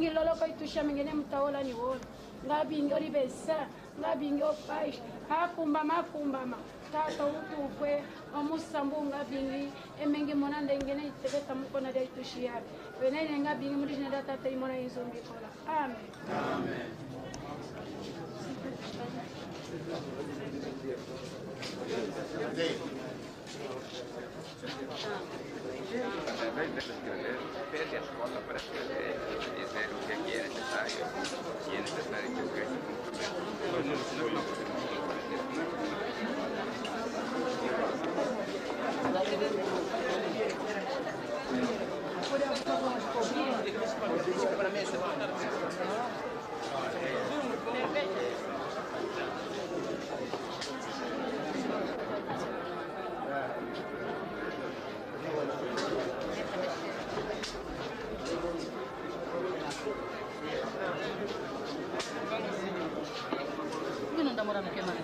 bingi lolo ko itusha mingine mtaola ni wona ngabingi olibesa ngabingi opaish hakumbama tata utufwe omusambu ngabingi emengi mona ndengene itegeta mukona de itushia wenene ngabingi muri jina tata imona izombi kola amen amen. Pede a escola para escrever, dizer o que é necessário, que é necessário que eu cresça com Lui non damorano che mai.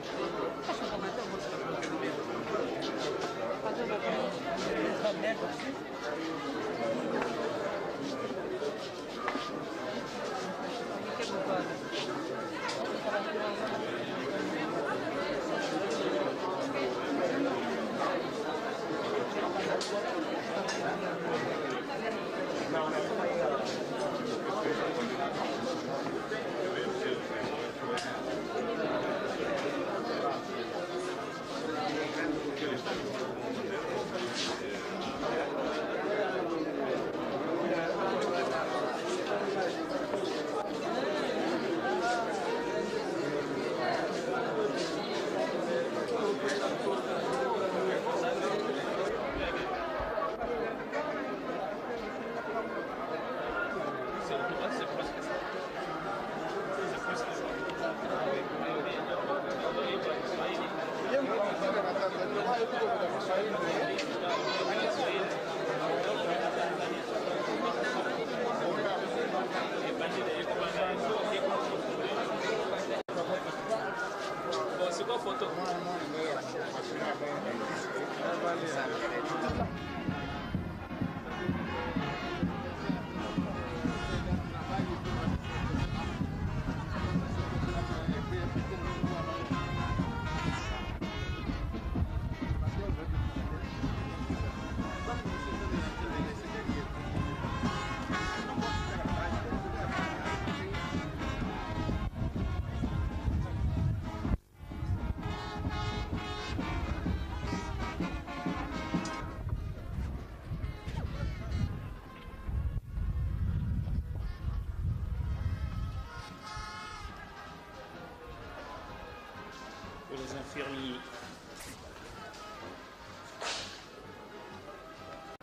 Pour les infirmiers.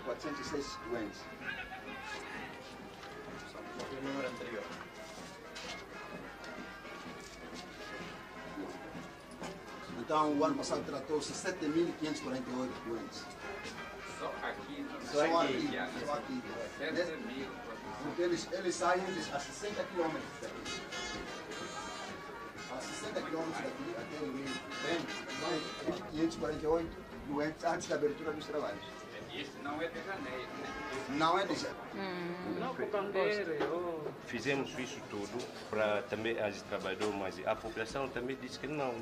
406 doentes. O número anterior. Então, o ano passado tratou-se 7.548 doentes. Só aqui, Só aqui. Só aqui. 7.000. Porque eles saem a 60 quilômetros daqui. A 60 quilômetros daqui até o Rio. Tem 548 doentes antes da abertura dos trabalhos. Isso não é de janeiro, né? Não é de janeiro. Não, com bandeira. Fizemos isso tudo para também as trabalhadores, mas a população também disse que não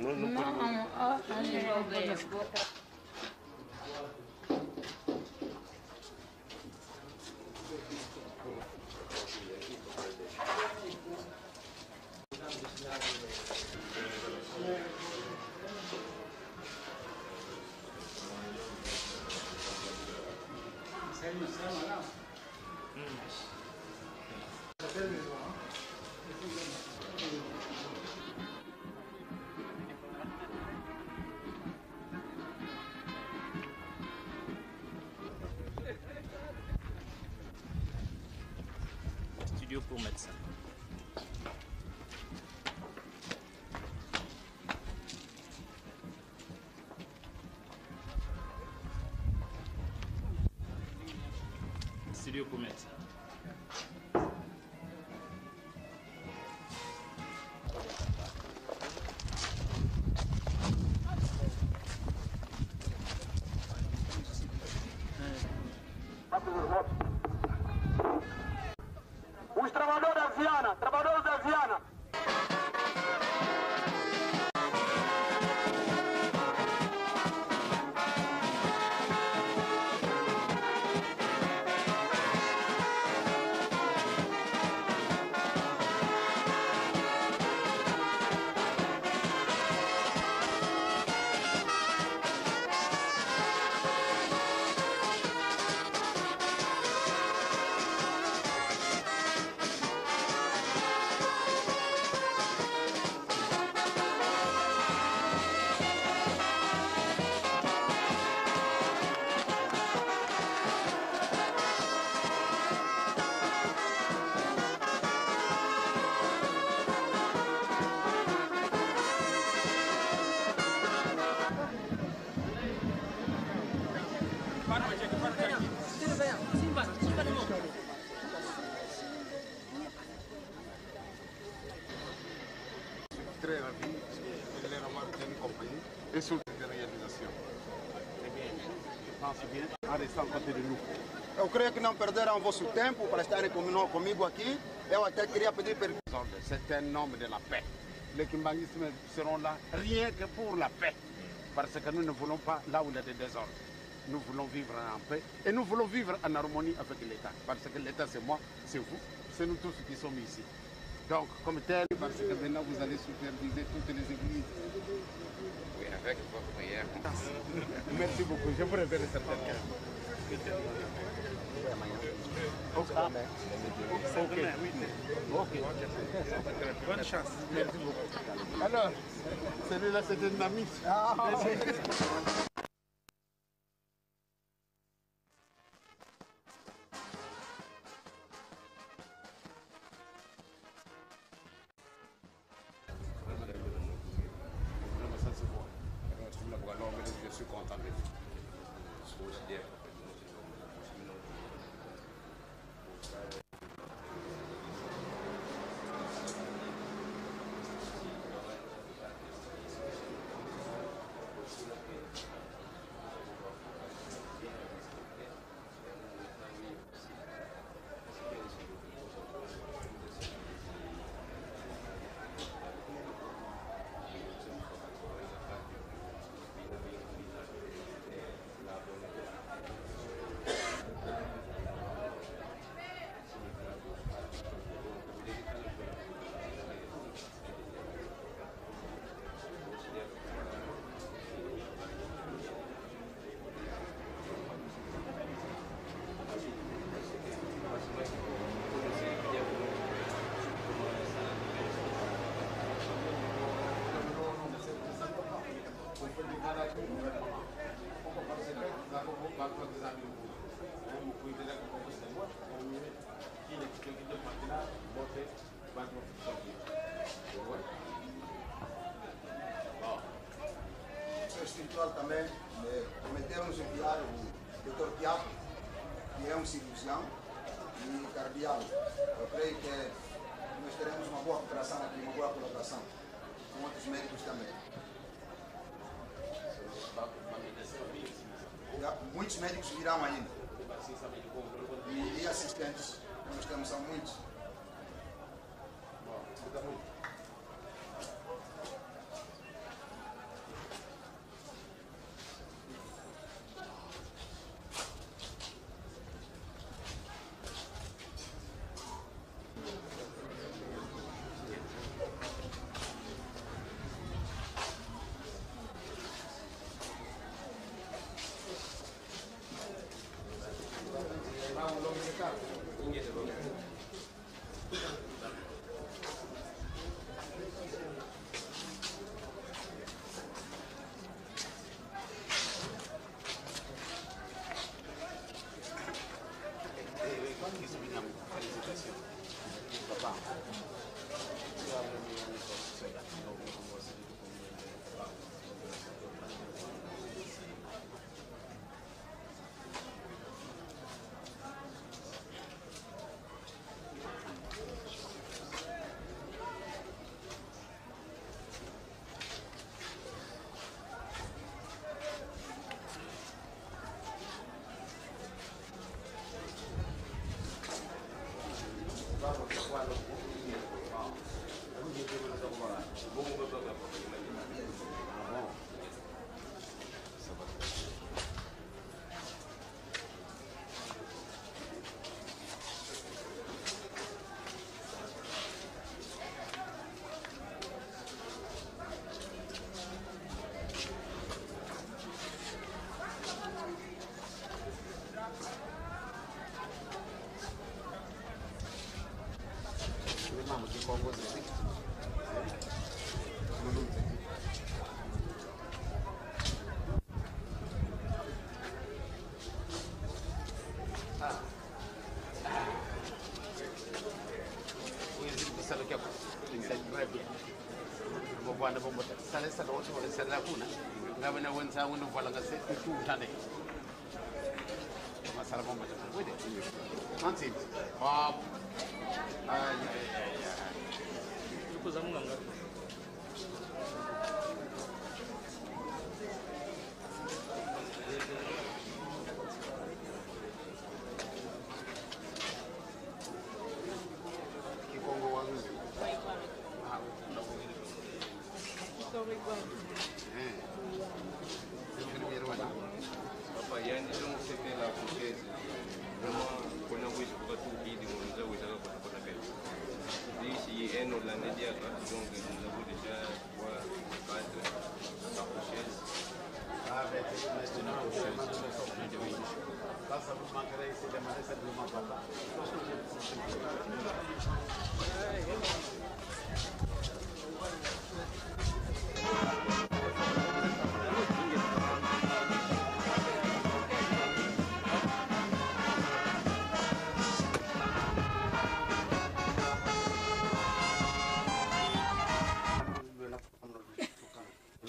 Studio pour médecins. Studio pour médecins. Os trabalhadores très ravi de les avoir tenus compagnie et sur les réalisations. Eh bien, je pense bien en restant à côté de nous. Eu creio que não perderam o vosso tempo para estarem comigo aqui. Eu até queria pedir permissão. C'est un homme de la paix. Les Kimbanguistes seront là rien que pour la paix. Parce que nous ne voulons pas là où il y a des désordres. Nous voulons vivre en paix et nous voulons vivre en harmonie avec l'État. Parce que l'État, c'est moi, c'est vous, c'est nous tous qui sommes ici. Donc, comme tel, parce que maintenant vous allez superviser toutes les églises. Oui, avec votre prière. Merci beaucoup. Je vous révèle certainement. Ok. Bonne chance. Merci beaucoup. Alors, celui-là, c'est un ami. Je suis content de vous. Espiritual também, prometemos enviar o Dr. Tiago, que é um cirurgião e cardiólogo. Eu creio que nós teremos uma boa cooperação aqui, uma boa colaboração com outros médicos também. Muitos médicos virão ainda. E assistentes, nós temos são muitos. Nous, l'année dernière, donc nous avons déjà 3 ou 4 accoucheuses. Avec maintenant, ça vous manquerait ici de demander simplement papa.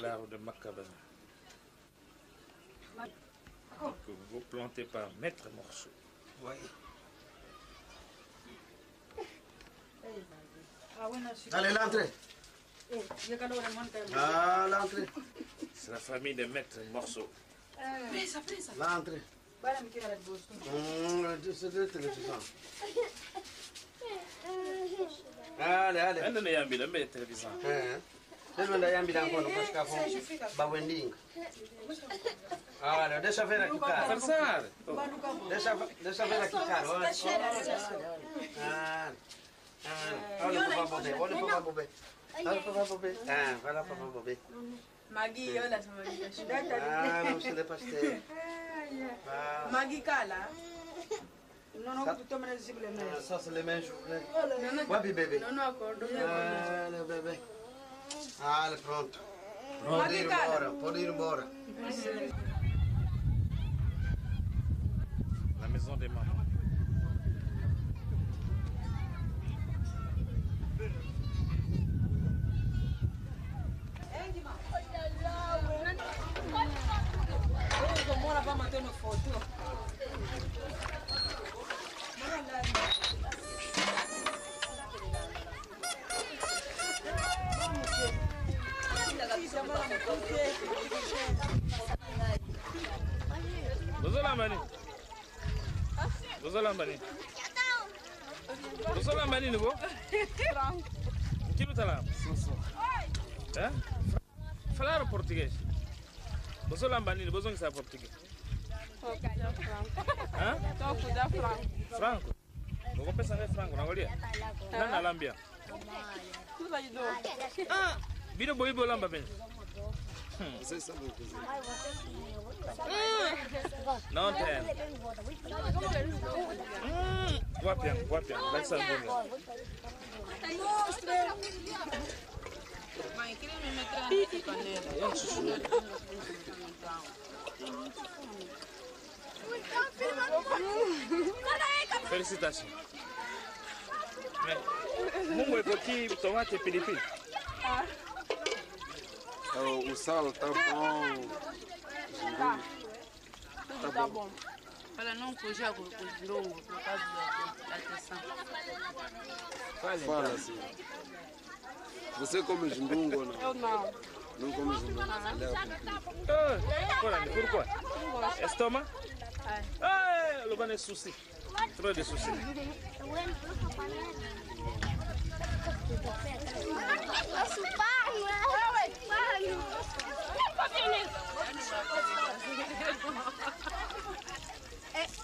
L'arbre de Macabin. Que vous plantez par mètre morceau. Oui. Allez, l'entrée. Ah, l'entrée. C'est la famille de maître morceau. L'entrée. C'est de télévision. Allez, allez. Elle ne yambi la mais télévision. Ndio ndio yambi la ngono kwa shikafu bawendinga. Ah, deixa ver aqui, cara. Farsar. Deixa ver aqui, cara. Olha. Olha para bobê, olha para bobê. Olha para bobê. Ah, vai lá para bobê. Maggie, olha essa Maggie. Ah, não se lhe pastel. Maggie cala. Non, tu me laisses le main. Ça c'est les mains journées. Vai bebê. Non, accordo. Ah, bebê. Allez, pronto. Pode ir embora. La maison des mamans. Lambani ni go? Kilo talam. Hein? Falar português. Você Lambani, você não sabe português. Hein? Franco. Vou pensar em franco, não olha? Não na Lambia. Ah, vira boi boi lamba bem. Você sabe o que é? Não tem. Guapian, vai ser bom. Mãe, queria me meter na panela. Felicitações. Mungu iko aqui, tomate e pilipili. O sal tá bom. Tudo tá bom. Ela não fugia com os longos por causa da atenção. Fala assim. Você come jindungo ou não? Eu não. Não come jindungo? Pourquoi? Estomac? Ah, le ban est souci. Trop de soucis.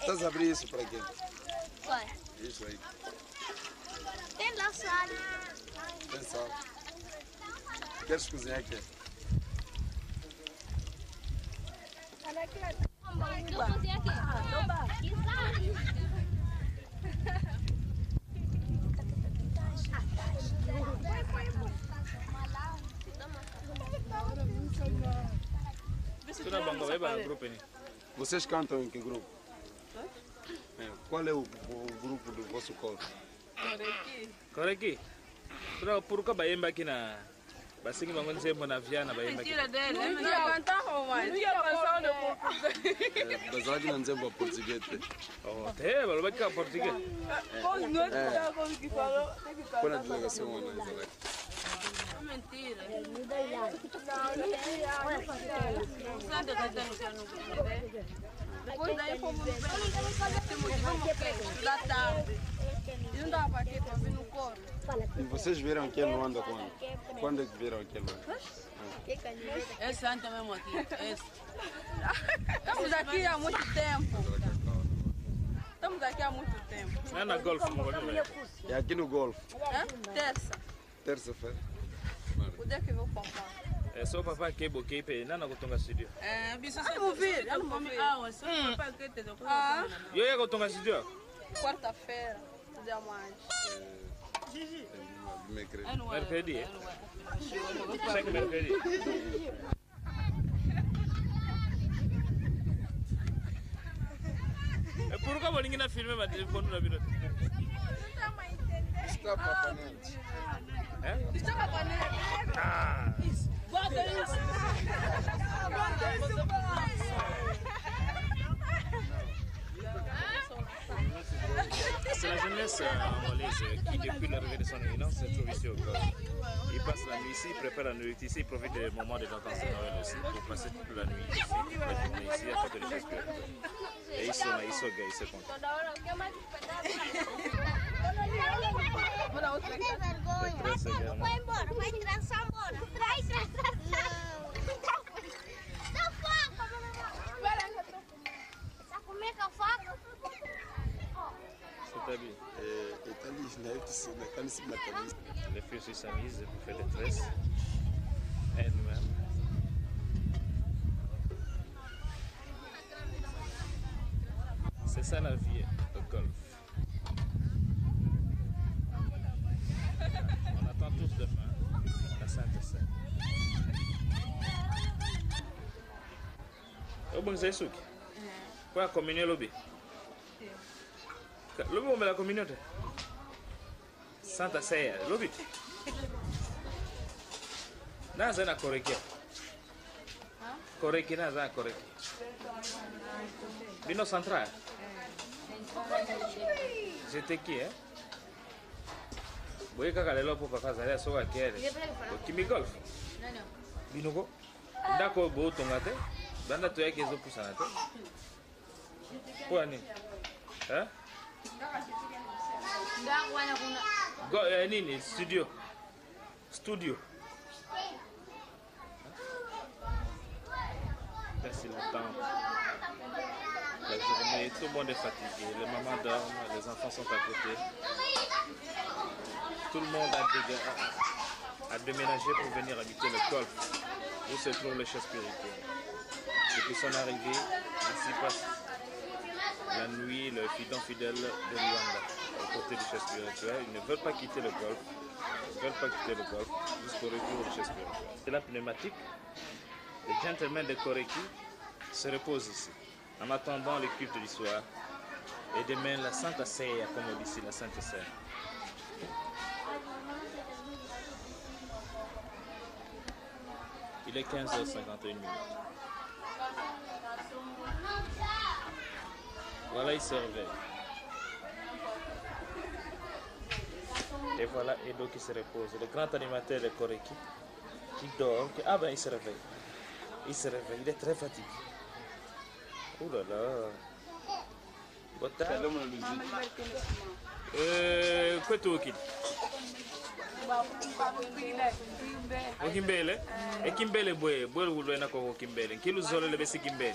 Estás a abrir isso para quê? Qual? Isso aí. Tem lá sal. Tem sal. Queres cozinhar aqui? Eu cozinhei aqui. Vocês cantam em que grupo? Qual é o grupo do vosso coro? Coreki. Por que baimba aqui na Basingi bangun sempre na Viana baimba aqui. Mentira dele, ele não ia cantar romance. Não ia cantar de português. Basado não dizem português. Oh, tem, mas vai ficar português. Como não é como que falou? Qual é a delegação analisa? Mentira. Depois daí fomos da tarde. E não dava aqui para vir no coro. E vocês viram que ele não anda quando? Quando é que viram que ele não anda? Esse anda mesmo aqui. Esse. Estamos aqui há muito tempo. Estamos aqui há muito tempo. É na Golf, É aqui no Golf. Terça. Terça-feira. Onde é que meu papai? É só o papai que é boquei para não na studio. É, bicho, eu vou vir. Eu vou vir. Papai que te deu. E eu ia na studio? Quarta-feira, dia mais. Mercredi. Sai que mercredi. É por que ninguém na filme mas quando na vida. Está papanete. É? Está papanete. Ah. Bota isso. Bota isso. C'est la jeunesse angolaise qui, depuis l'arrivée de son éminence, se trouve ici au Golfe. Il passe la nuit ici, il prépare la nuit ici, il profite des moments de vacances de Noël aussi pour passer toute la nuit ici, la journée ici, à côté de choses spirituelles. Et ils sont là, ils sont gais, ils se comptent. Vai embora, vai tirar só embora. Traz. Dá faca, Tá comer com a faca? Les filles aussi s'amusent pour faire des tresses elles-mêmes. C'est ça la vie au golf. On attend tous demain la Sainte-Seine. Au bon c'est souki. Quoi communion lobby? Lobby on met la communauté. Santa Ceia, lobby. Naza na koreki. Koreki naza koreki. Bino central. J'étais qui hein? Boye kaka lelo po papa zali soka kere. Kimi golf. Binoko. Ndako bo tongate. Banda to yake zo pusana te. Kwa nini? Hein? Nini studio. Merci longtemps. La journée, tout le monde est fatigué. Les mamans dorment, les enfants sont à côté. Tout le monde a déménagé pour venir habiter le golfe où se trouve le chef spirituel. Ceux qui sont arrivés, ainsi passent la nuit, le fidèle de Luanda, aux côtés du chef spirituel. Ils ne veulent pas quitter le golfe. Jusqu'au retour du chef spirituel. C'est la pneumatique. Les gentlemen de Koreki se reposent ici, en attendant le culte du soir. Et demain, la Santa Ceia, comme on dit ici, la Sainte Seine. Il est 15h51. Voilà, il se réveille. Et voilà Edo qui se repose, le grand animateur de Koreki, qui dort. Ah ben il se réveille. Il est très fatigué. Oh là là. Bota. Quoi tu veux? Kimbele? E Kimbele boy wulwe na ko Kimbele. Kilu zolo le besi Kimbele.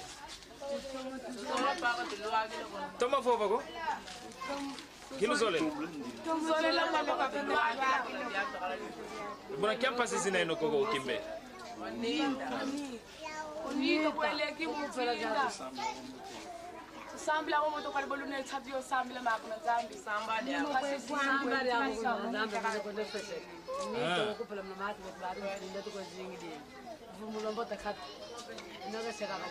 Toma fofa ko? Kilu zole. Zole la mama ka bilu aga. Bona kiam pasi sina no ko Kimbele. Unida kwele ki mufela. Sambila mo to kwale bolune tsadio sambila makuna zambi sambali ya sambali ya zambi ko de fese. Ni to ko pela mama ko ba nda to ko zingi. Vumulombo takat. Nada será ka.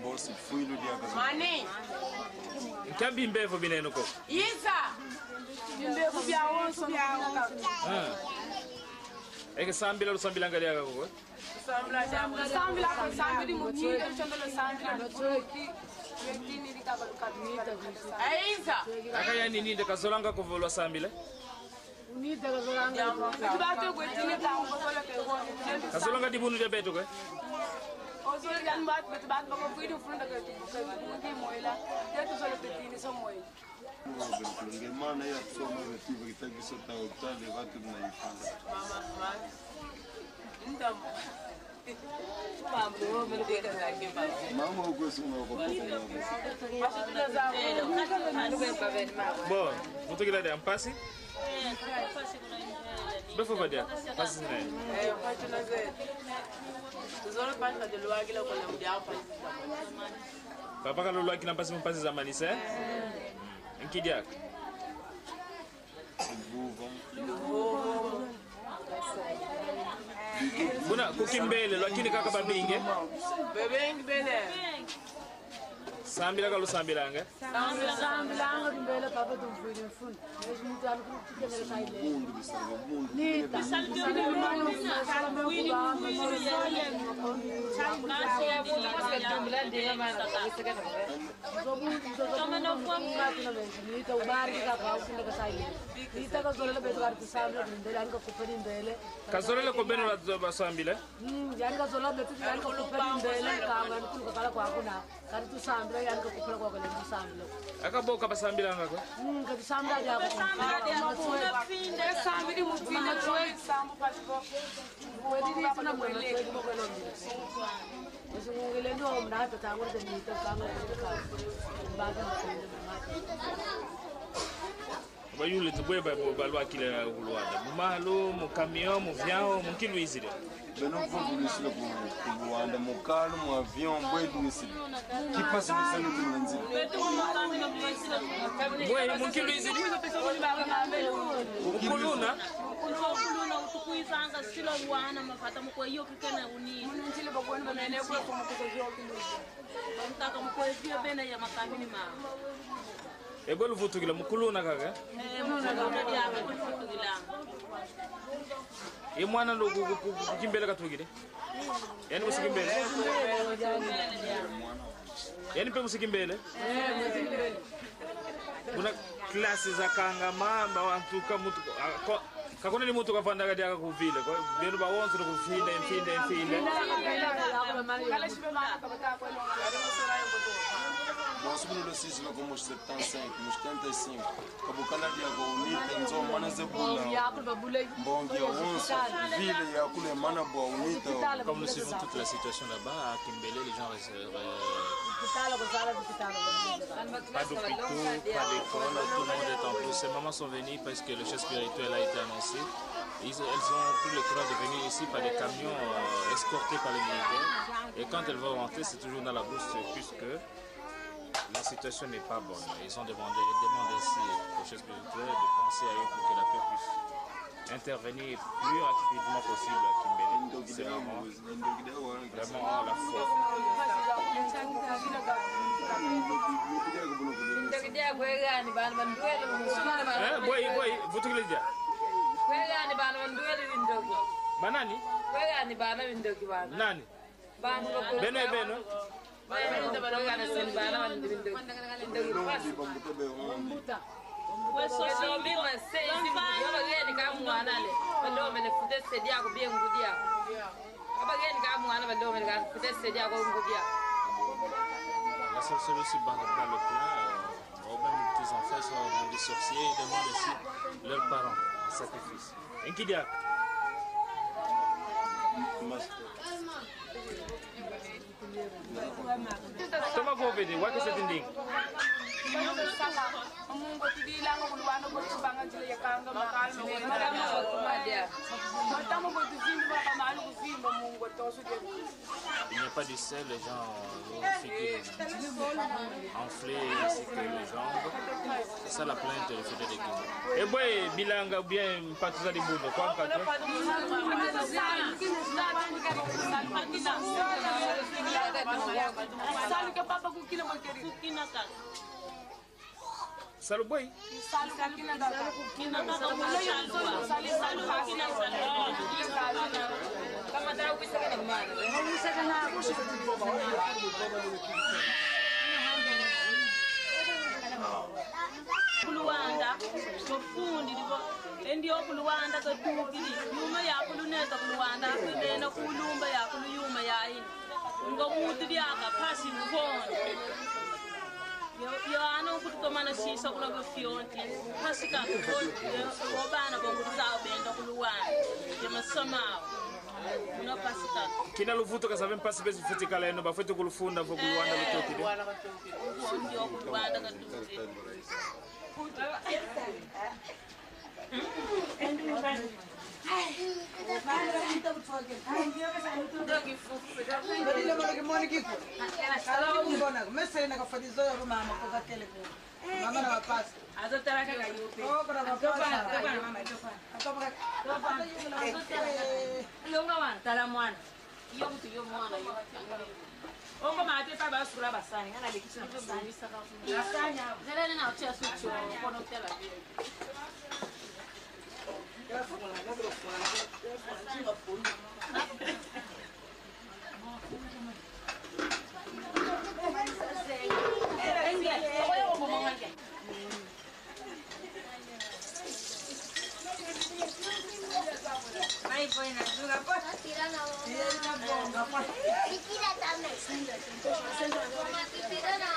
Bolsa fui no dia das. Mani. Kambi mbevo bineno ko. Isa. Mbevo bia wonso bia. É que sambila ngali aga ko. Sambila ko sambili muti chondolo sambila no toki. Aiza. Akaya nini de kazolanga ko volwa sambile? Unida kazolanga. Tubato ko tini tango kola ke ho. Kazolanga di bunu de beto ko. Ozolo dan bat bat ko video front ka tu ko muti moila. Ya tu solo petini so moila. Ngemana ya kusoma vitu vitaki sota utale watu mnaifanya. Mama. Ndam. Mama Bom, muito grande, um passe? Befo vadia. Pasi sinae. Pachuna zetu. Tuzolo pasha duluagi la kwenye mdia hapa. Papa kalolo akina pasi zamani se? Inkidiak. Kuna kukimbele lakini kaka babinge. Bebenge. Sambila kalu sambilanga. Sambilanga kimbele papa tumfiri mfuni. Yesu mtu alikuwa saile. Nita. Kazolele ko beno la sambile. Yanga zola betu yanga kupeli mbele kama nkulu kala kwa kuna kali tu sambila yanga kupela kwa kale tu sambila Akaboka basambila ngako. Kati sambila ya kwa finde sambili mupinde tuwe sambu pasipo wedi tuna mwele kwa kwa londi Yesu ngile ndo mnato tangu ndio nito kama kwa baga Bayule tubwe balwa kile kulwanda. Mumalo, mu camion, mu avion, mu kilo izile. Beno vumbulisile ku Rwanda mu carro, mu avion, bwedulisile. Qui passe le salut de Nanzi. Bwe mu kilo izile. Ukuluna. Ukuluna utukuizanga silo Rwanda mafata mko hiyo kikena uni. Munchile bakweni banene kwa kumukuzio kinduzi. Bamtaka mko hiyo bena ya makamini mama. Ebolu vutukila mukuluna kaka. Mukuluna dia kufutukila. Ye mwana ndo kukimbele katugile. Yani musikimbele. Yani pe musikimbele. Musikimbele. Kuna klasi za kanga mamba wantu kamutu kakona ni mutu kafanda kati yaka kuvile kwa beno ba wonzo no kufinde. Nós somos no sítio lá como os 75, os 75. Cabocala de água unita, então mana zebula. Bongi a onça, ville et akule mana boa unita. Comme nous suivons toute la situation là-bas, à Kimbele, les gens pas d'hôpitaux, pas d'école, tout le monde est en plus. Ces mamans sont venues parce que le chef spirituel a été annoncé. Elles ont pris le courage de venir ici par des camions escortés par les militaires. Et quand elles vont rentrer, c'est toujours dans la bourse puisque la situation n'est pas bonne. Ils ont demandé ainsi au chef spirituel de penser à eux pour que la paix puisse intervenir plus rapidement possible à Kimbele. C'est vraiment la foi. Boy, vous te le dites. Banani? Nani? Beno. La sorcellerie aussi dans le plan, même les petits enfants sont des sorciers et demandent aussi leurs parents en sacrifice. Inkidia. Toma COVID, what is it in Ding? Il n'y a pas de sel, les gens enflés ainsi que les jambes. C'est ça la plainte du feu de Guinée. Et boy, bilanga ou bien pas tout ça des boules, quoi? Salut boy. Kuluwanda tofundi libo endio kuluwanda katukili yuma ya kuluneta kuluwanda kwibena kulumba ya kuluyuma ya ini ngo mutu byaka pasi mkono yo ano kutomana sisa kuna bafionti pasika ko bana bongo tsawo benda kuluwanda yamasamawo una pasika Kina luvuto ka savem pasi bezi futi kala eno ba futi kulufunda vo kuluwanda lutokide ndio kuluwanda katukili Ongo mate pa ba sura basani ngana lekitsa basani basani zelele na utia sucho kono tela bi Vai foi na juga pues tira na bomba pues tira también tira na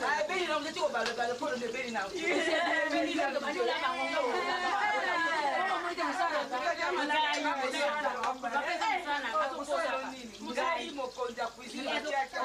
ai bem não que tu balo balo por de bem não bem não que manu la bango muito sana ngai mo konja kuizira chake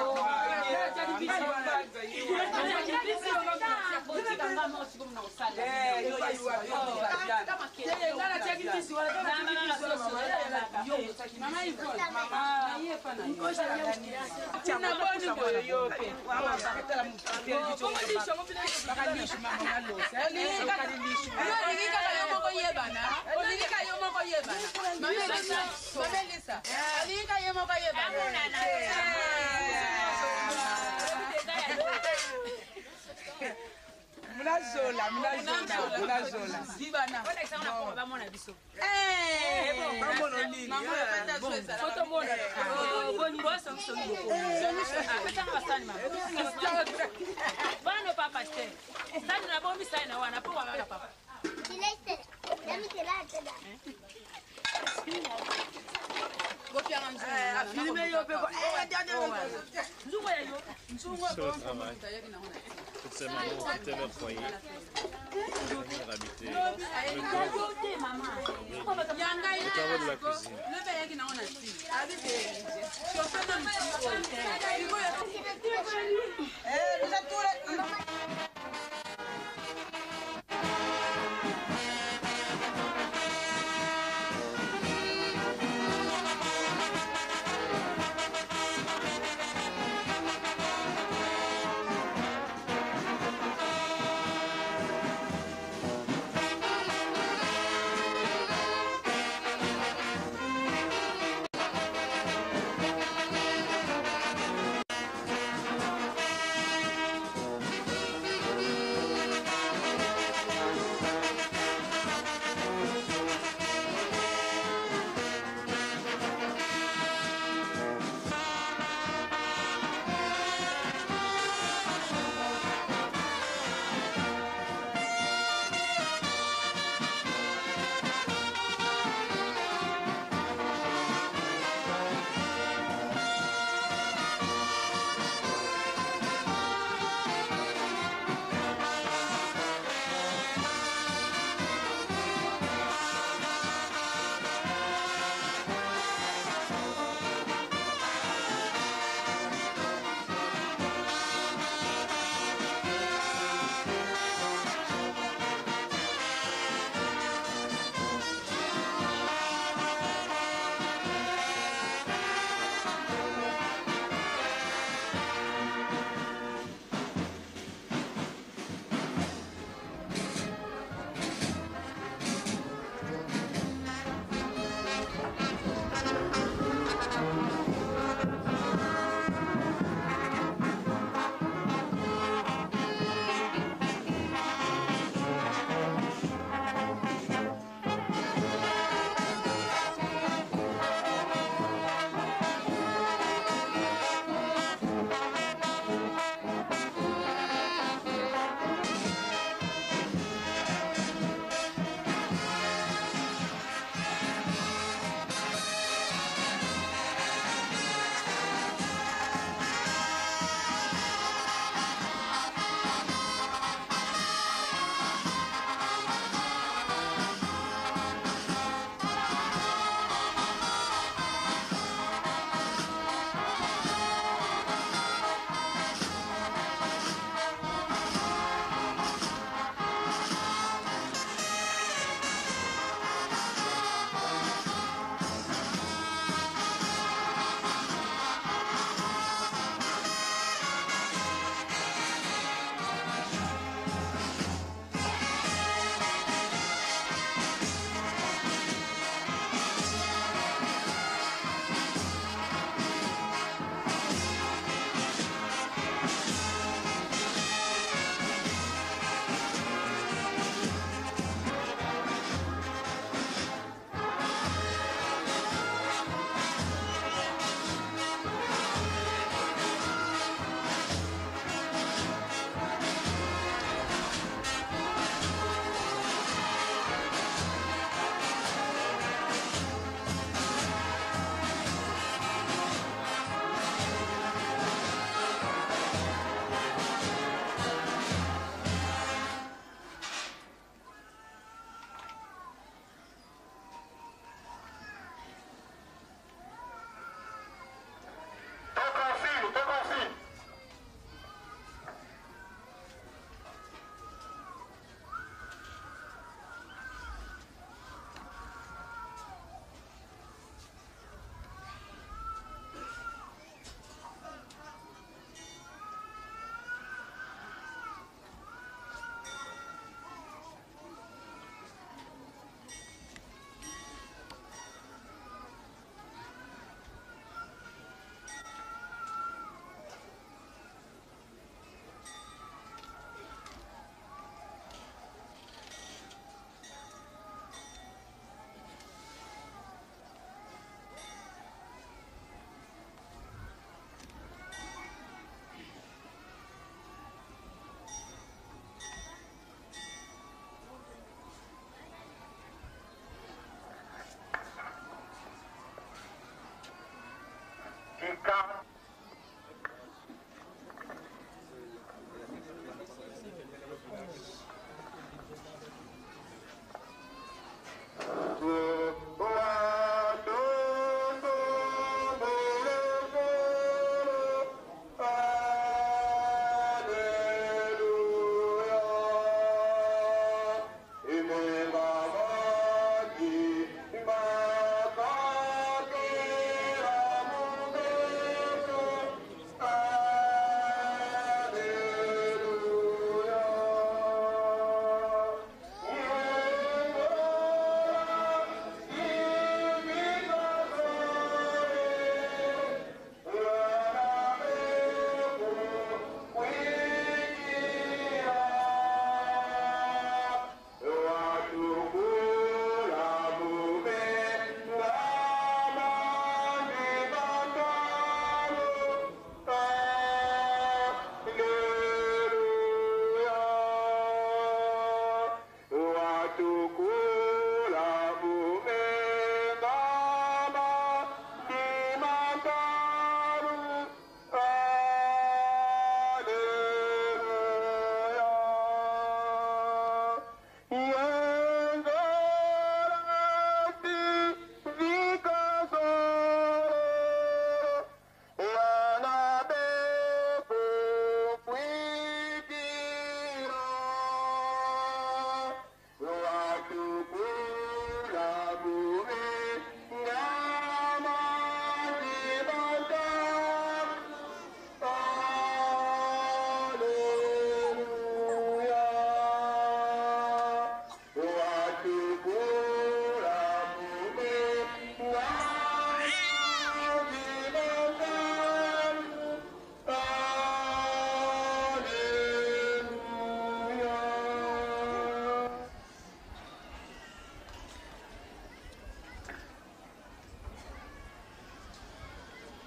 Mnazola. Zibana. Ona isanga kwa bamona biso. Bamona nini? Foto mona. Boni bosa msongo. Petanga basani mama. Bana papa ste. Sasa na bombi sana wana po wala papa. Dilete. Dami tilate da. Gopi angamza. Filime yo pe ko. Nzugo ya yo. Nzugo Sur le travail. Toutes ces mamans ont quitté leur foyer pour venir habiter le travaux de la cuisine.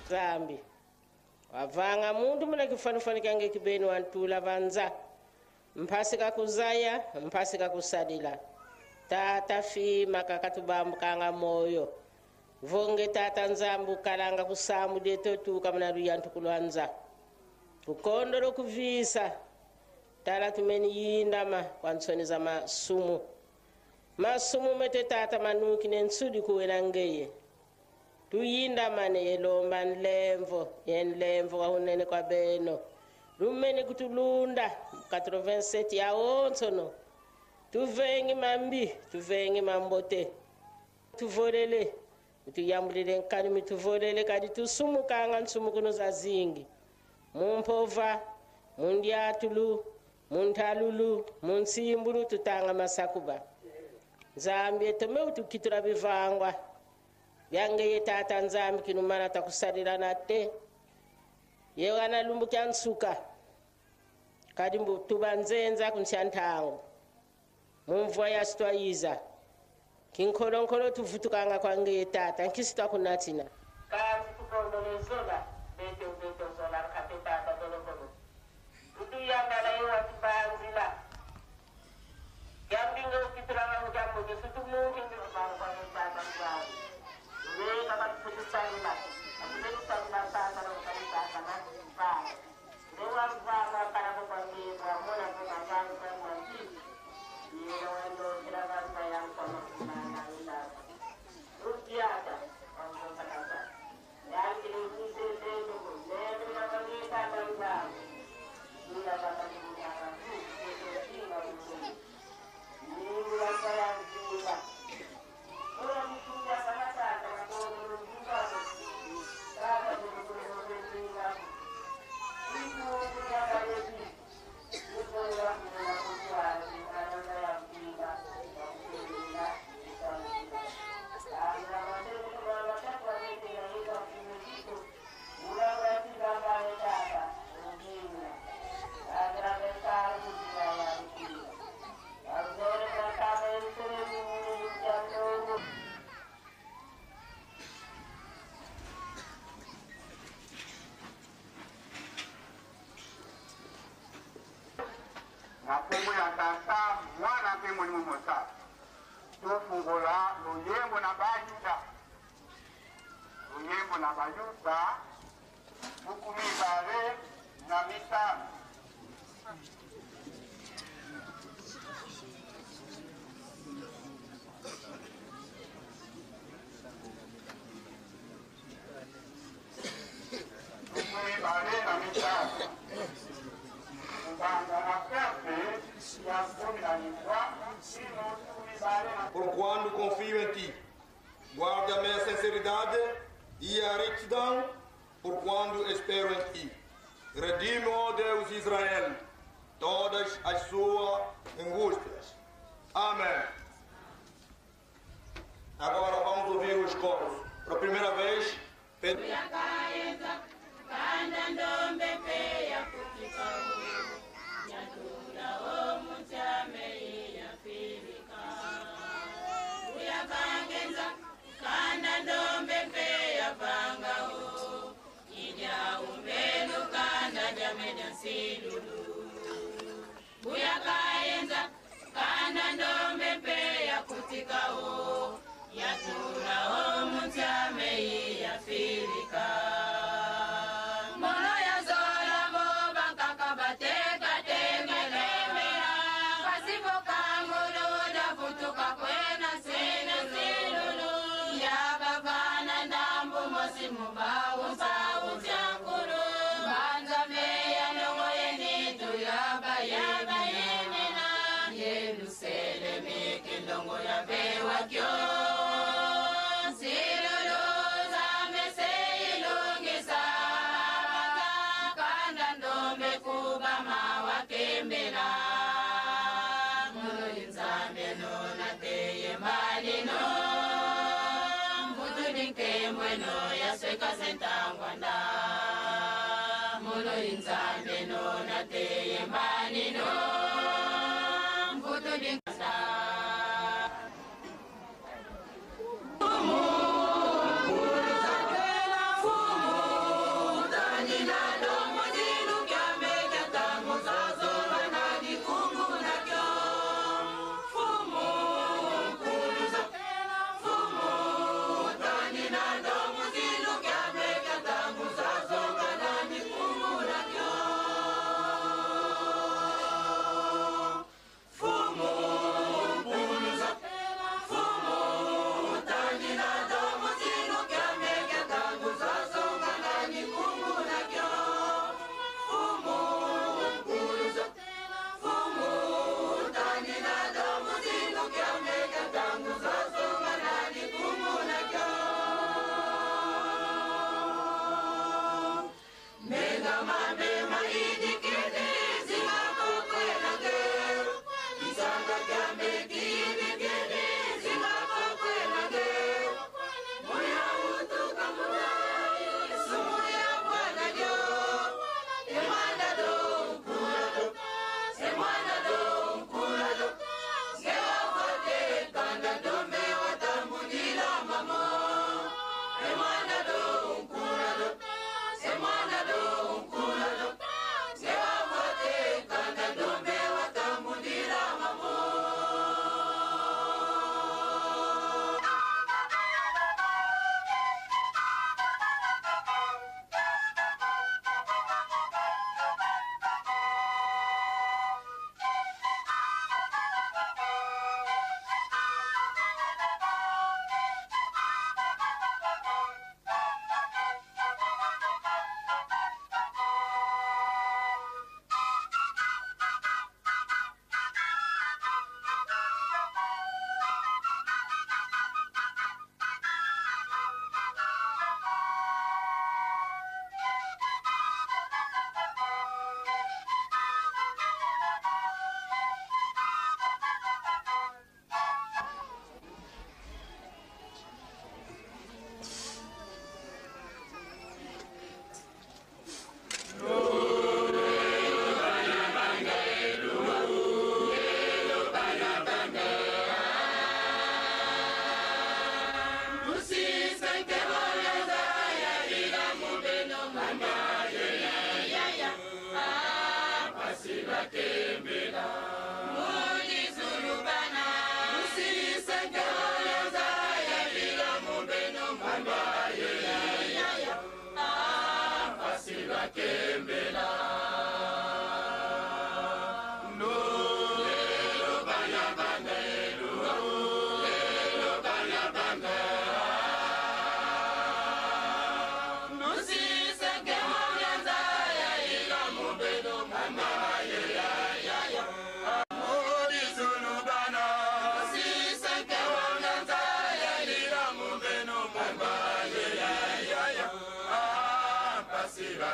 zambi wavanga muntu muna kifanufani kange kibeni wantula vanza mpasika kuzaya mpasika kusadila tata fima kakatubambu kanga moyo vonge tata nzambu kalanga kusamu deto tu kamana ruyantu kulwanza kukondoro kuvisa tala tumeni yindama kwansoni za masumu mete tata manuki nensudi kuwenangeye tuyindama ne yelomba nlemvo yenlemvo kahunene kwa beno rumeni kutulunda 87 ya onsono tuvengi mambi tuvengi mambote tuvolele tuyambulile nkani mituvolele kadi tusumukanga nsumukuno za zingi mumpova mundiatulu muntalulu munsimbulu tutanga masakuba nzambi etome utukitura bivangwa yange yetata nzambi kinumana takusalira nate yewana lumbu kyansuka kadi mbu tubanzenza kunchantango mumvwa yasitwayiza kinkolonkolo tuvutukanga kwange yetata nkisitwa kunatina kazi tukondolozola beto kapetata dolokolo utuyangala yewa tubanzila yambinga ukituranga mujambo jesutumungi ndibanga yetata nzambi weka batukusanila atukusanila sasa na ukanitata na vaa lewa vaa para kupangira mona kuna vaa kwa mjini yero ndo kila vaa yang kono kuna ila rupiata on kata dan kini sisi ndio ndio na kanisa ndio ila kata dunia ndio kinga ndio ni wala ya ndio ora mtu ya sana sana kwa ndio kata ndio ndio ya kaji ndio ya mafumu ya tata mwana ke mwalimu mosa tufungola luyembo na bayuda bukumi bare na mitano bukumi bare na mitano por quando confio em ti. Guarda a minha sinceridade e a retidão, por quando espero em ti. Redime, ó Deus Israel, todas as suas angústias. Amém. Agora vamos ouvir os coros. Pela primeira vez, Pedro.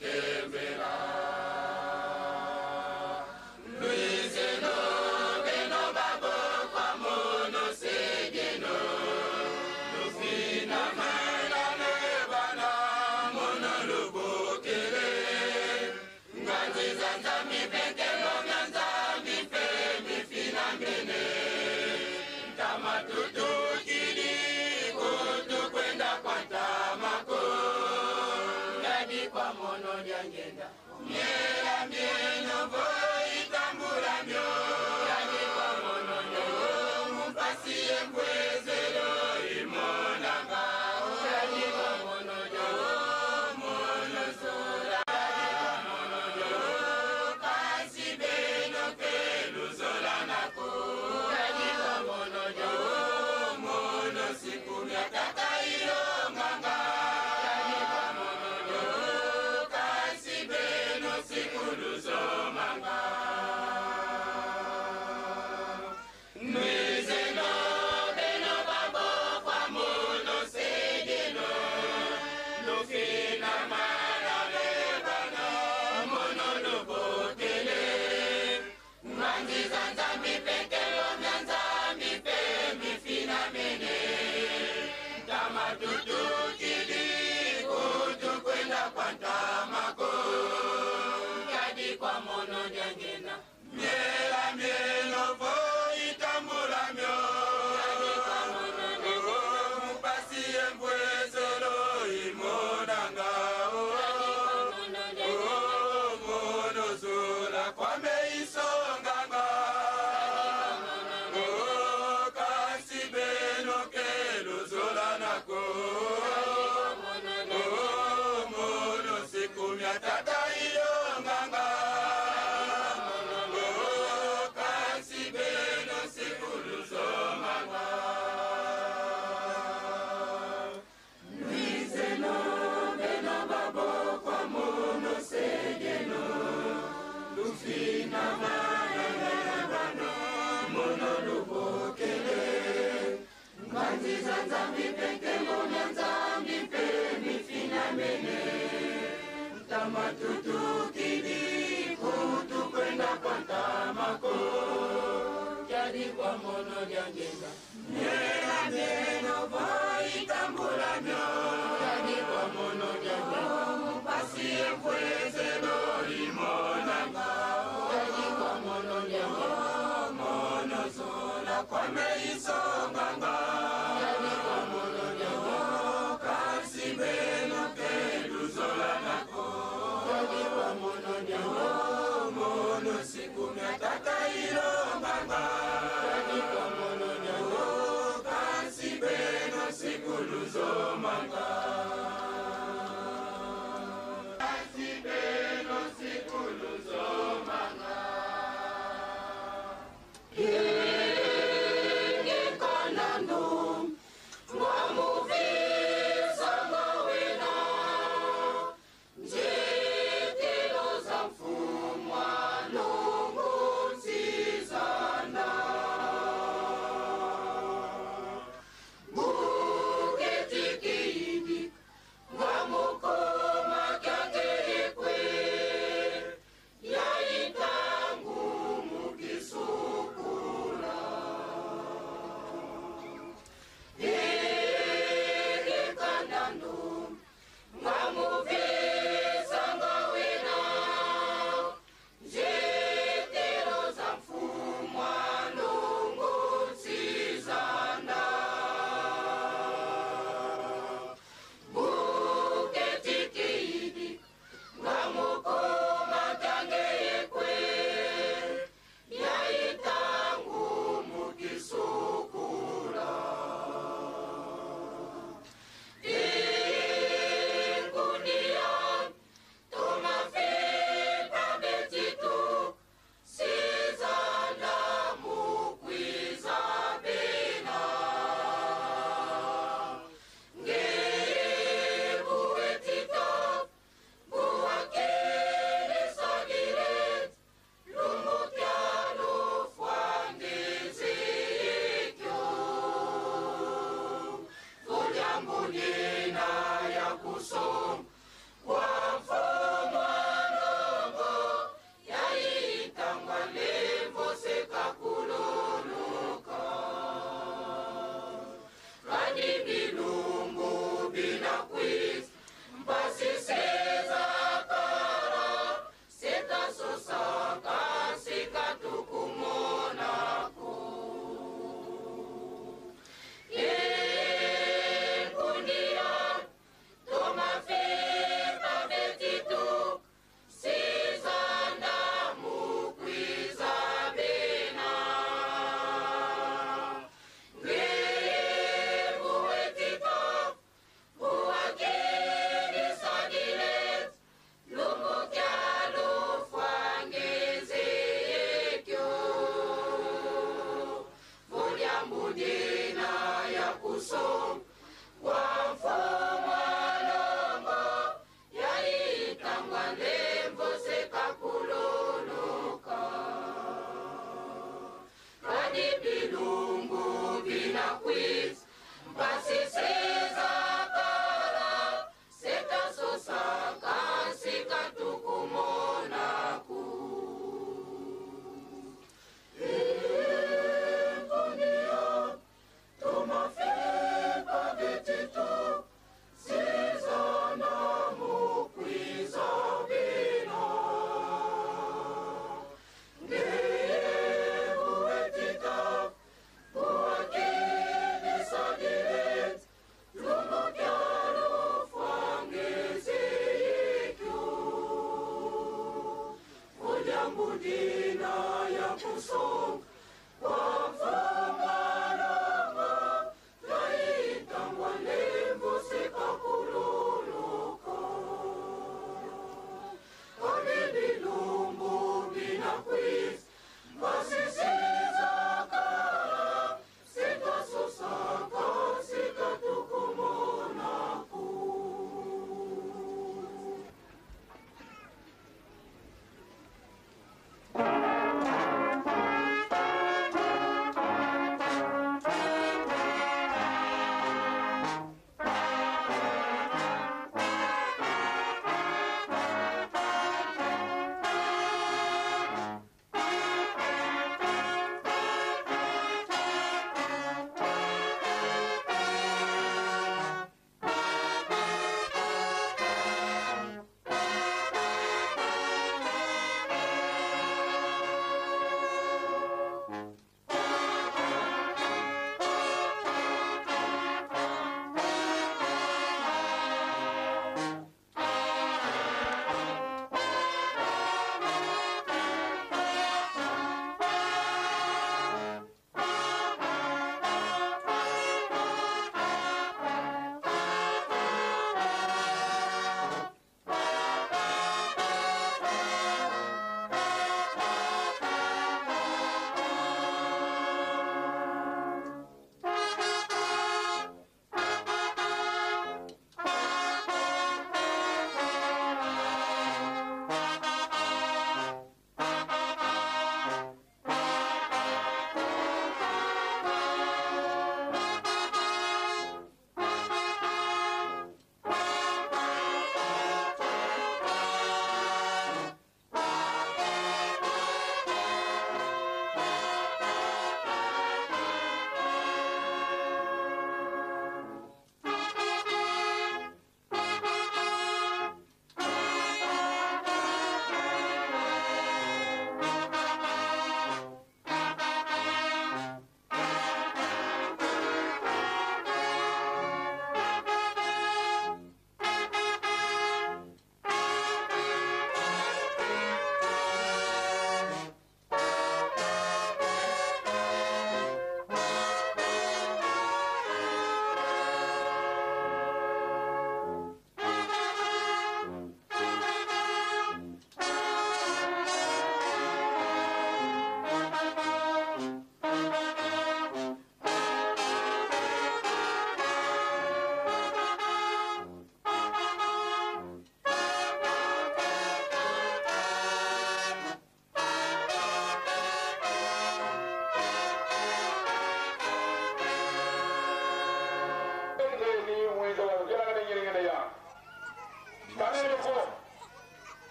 Yeah. kusonga kwa mfumo longo yaitangwa ndembo sekakuloloka kadi bilungu binakwiza mpasiseza kala setasosaka sikatukumonaku Budina ya kusonga kwa mfumo longo yaitangwa ndembo sekakuloloka kadi bilumbu binakwiza mpasiseza kala setasosaka sikatukumonaku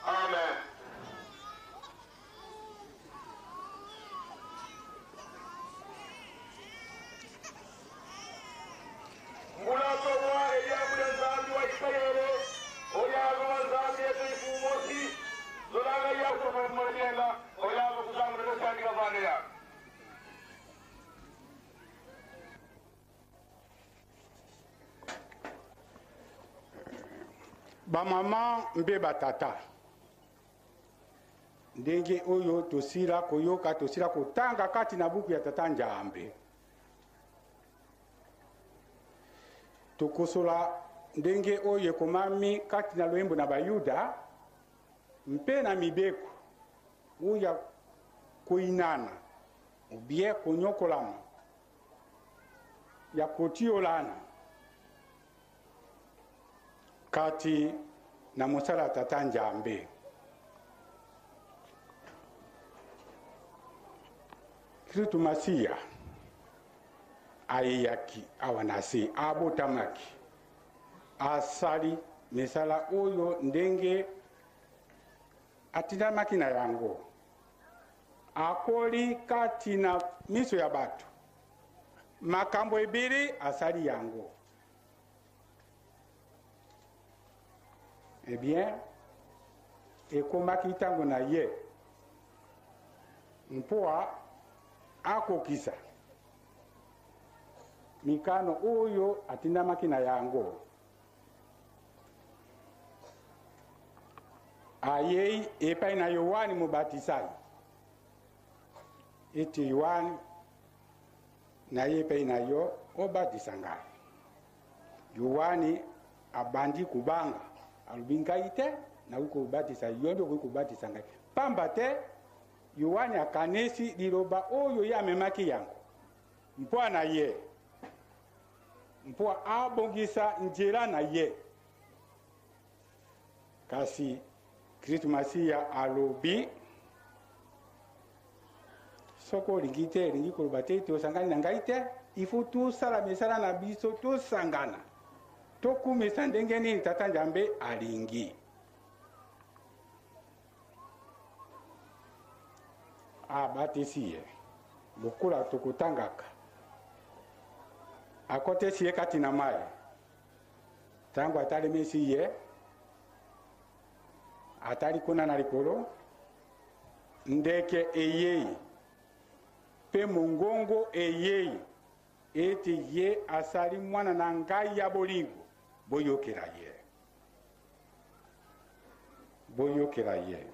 Amen. Bamama mbe batata ndenge oyo tosila koyoka tosila kotanga kati na buku ya Tata Nzambe. Tokosola ndenge oyo ekomami kati na lwembo na Bayuda mpe na mibeko uya koinana ubie konyokolana ya kotiolana kati na mosala Tata Nzambe. Kristu Masiya ayeyaki awanasi abotamaki asali misala oyo ndenge atindamaki na yango akoli kati na miso ya bato makambo ebele asali yango. Eh bien, ekomaki ntango na ye mpoa akokisa mikano oyo atindamaki na yango. Ayei epai na Yohani Mubatisai eti Yohani na ye epai na yo obatisa ngai. Yohani abandi kubanga alubinga ite na uko batisa yondo uko batisa ngai. Pamba te Yohani akanesi liloba oyo ya memaki yango mpoa na ye mpoa abongisa njela na ye. Kasi Kristu Masiya alobi soko lingite lingi koloba te tosangani na ngai te, ifo tosala misala na biso tosangana tokumisa ndenge nini Tata Nzambe alingi. Abatisi ye lokola tokutangaka akotesi ye kati na mai tango atalemisi ye atali kuna na likolo ndeke eyei pe mongongo eyei eti ye asali mwana na ngai ya bolingo boyokela ye boyokela ye.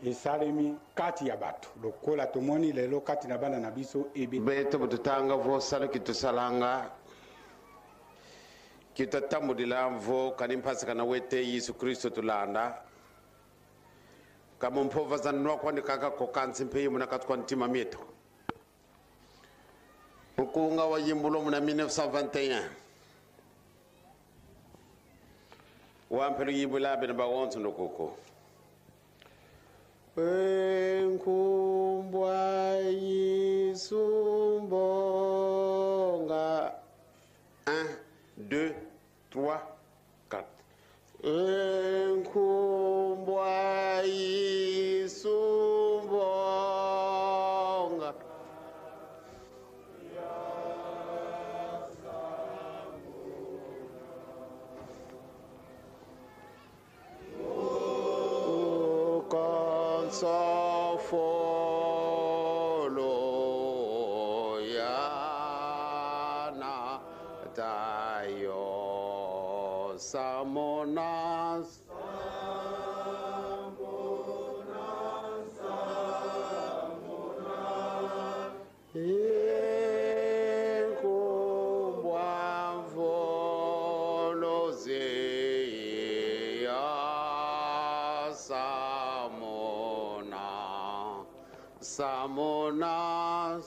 Esalemi kati ya bato lokola tomoni lelo kati na bana na biso ebe beto bututanga vo sala kitusalanga kitatambudila vo kanimpasa kana wete Yesu Kristo tulanda kama mpova za nwa kwani kaka kokansi mpe muna katukwa ntima mieto ukunga wa yimbulo muna 1921 wampelu yimbula bena bawonsu nokoko enkumbwa yisumbonga 1 2 3 4 enkumbwa yisumbonga Sofolo yana tayo samonas enkumbwa volo zeya Samona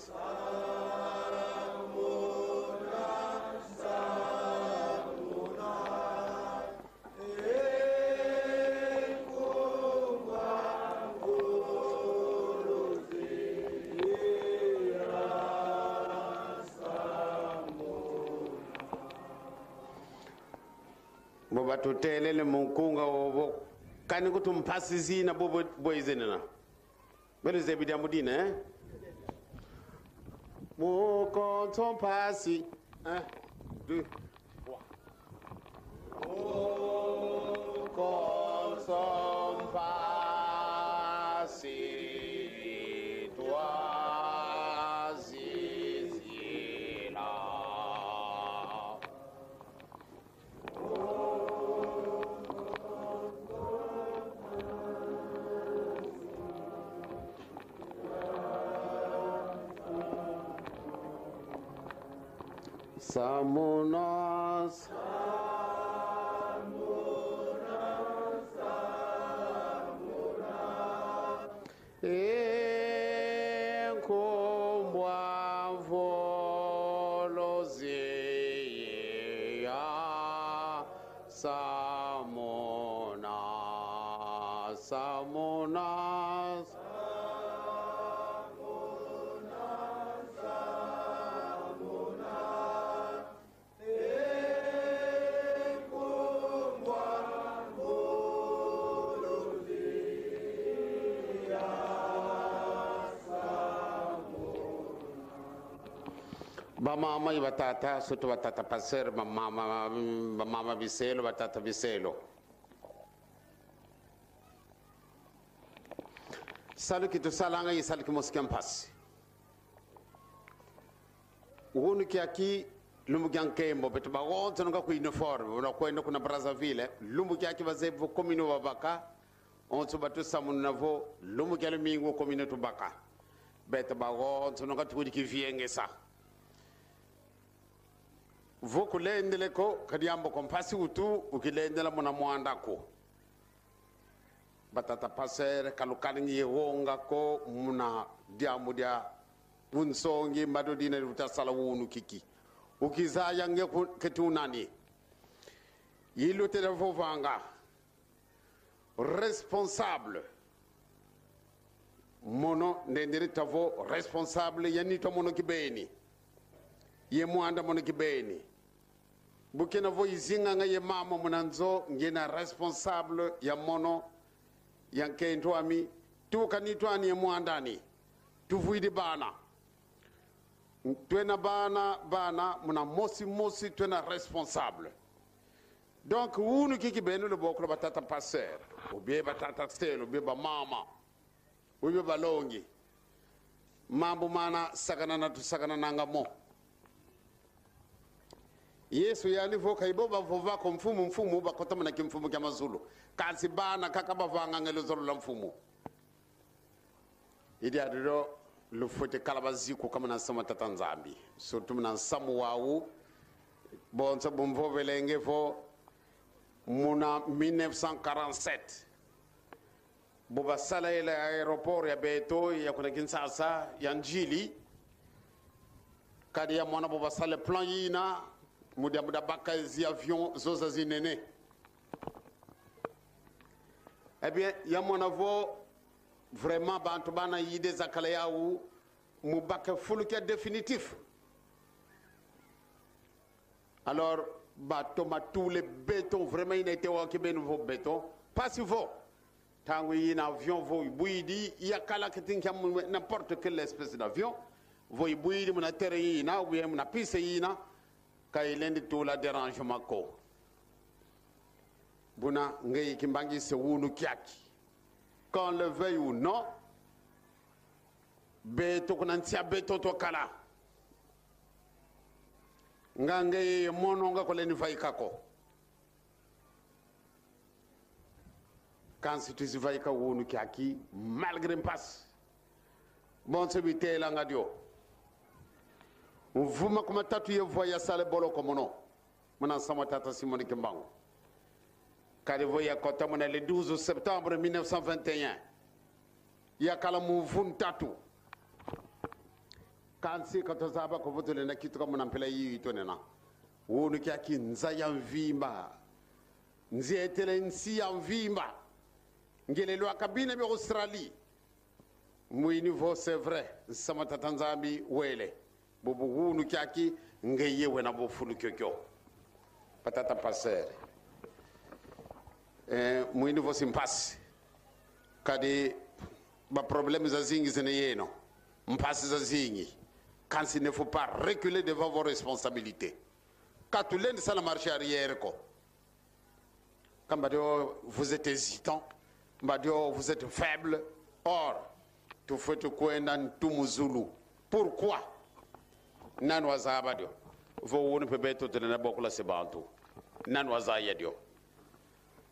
boba tutelele munkunga wobo kani kutumpasisi na bobo boizenena bele zebidi amudina Mukonton pasi 1 2 3 Mukonton pasi toi zizila Samunas. Encombra volozia Samunas, Samunas. Mama e batata, soto batata passer, mama biselo, batata biselo. Salu que tu salanga e salu que mosquem passe. O único que aqui, lumo que anquemo, beto bagon, não com uniforme, não com na Brazzaville, lumo que aqui vai ser vo comino babaka, on se batu samun navo, lumo que mingo comino tu baka. Beto bagon, não com tudo que vienge sa. Voko lendele ko kadiambo kompasi utu ukilendela mona mwanda ko batata pasere kalukalingi wonga ko muna diamu dia unsongi madodine utasala wunu kiki ukizaya nge ketunani yilo telefo vanga responsable mono ndendere tavo responsable yanito mono kibeni ye mwanda mono kibeni bukena vo izinga nga ye mama munanzo ngena responsable ya mono yanke ntwami tu kanitwani ye mwandani tuvuidi bana twena bana muna mosi twena responsable donc unu kiki benu le bokro batata passer ou bien batata stelo ou bien ba mama ou bien balongi mambo mana sagana na tu sagana nanga mo Yesu yani voka iboba vova ko mfumu bakota mana kimfumu kya mazulu kasi bana kakaba vanga ngelo zolo la mfumu idi adiro lu fote kalabaziku kama na sama tatanzambi surtout na samu wawu bonso bomvo velenge fo muna 1947 boba sala ile aeroport ya Beto ya kuna Kinshasa ya Njili kadi ya mwana boba sala plan yina muda baka zi avion zoza zinene eh bien ya mona vo vraiment bantu bana yide zakala yawu mu baka fuluke définitif alors bato tous les béton vraiment il était wa ke ben vo béton pas si vo tangu yina avion vo buidi ya kala ketinka n'importe quelle espèce d'avion vo buidi mona terre yina ou bien mona piste yina kailendi tout la dérangement ko buna ngay kimbangi se wunu kiaki qu'on le veuille ou non beto kunantia beto to kala ngangay mono nga ko leni faika ko quand si tu si faika wunu kiaki malgré passe bon se bitela ngadio Vuma kuma tatu ye voya sale bolo komono mona sama tata Simoni Kimbangu kadi voya kota mona le 12 septembre 1921 ya kala muvun tatu kansi kato zaba ko votole na kitu kama nampela yi tonena wonu kya kinza ya mvimba nzietele nsi ya mvimba ngelelo akabine bi Australie muini vo c'est vrai sama tata Nzambi wele bobu wunu kyaki ngeye wena bo fulu kyokyo patata passer muini vo simpasi kadi ba problème za zingi zene yeno mpasi za zingi quand il ne faut pas reculer devant vos responsabilités quand tu l'es ça la marche arrière ko kambadio vous êtes hésitant mbadio vous êtes faible or tu faites kwenda ntumuzulu pourquoi nan wazaba dio vo woni pe beto tena bokula sebantu nan wazaya dio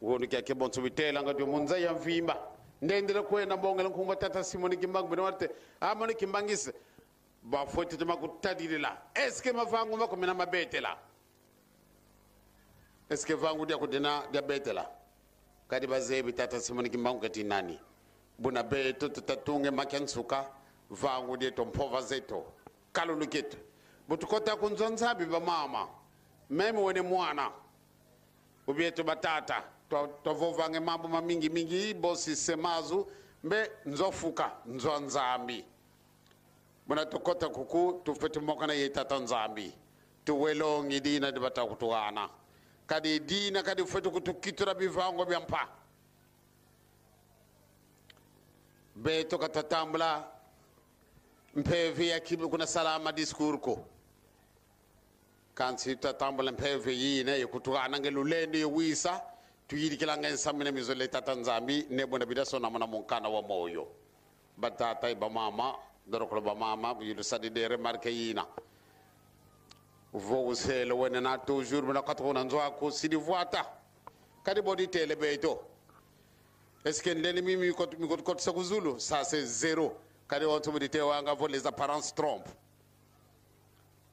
woni ke bon subitela ngadio munza ya mvimba ndendele kwenda bongela kunga tata Simoni Kimbangu bino warte amoni Kimbangise ba foti tama ku tadiri la est ce que ma vangu ma ko mena mabete la est ce que vangu dia ko dina diabete la kadi bazebi tata simoni kimbangu kati nani buna beto tutatunge makensuka vangu dia to mpova zeto kaluluketo butukota kunzonzabi ba mama meme wene mwana ubieto batata to vovange mambo mamingi mingi bosi semazu mbe nzofuka nzonzambi buna tokota kuku tufete mokana yetata nzambi tuwelongi dina dibata kutuana kadi dina kadi fetu kutukitura bivango byampa beto katatambula mpevi ya kibu kuna salama diskurko kansi tatambula mpevi yine yukutuana ngelulende yuwisa tuyiri kilanga nsamine mizole tata nzambi nebona bidaso na mwana munkana wa moyo batata iba mama dorokolo ba mama yudu sadi de remarque yina vo sele wona na toujours bana katona nzo ko sidi voata kadi bodi tele beto est ce que l'ennemi mi ko sakuzulu ça c'est zéro kadi on to te wanga vo les apparences trompent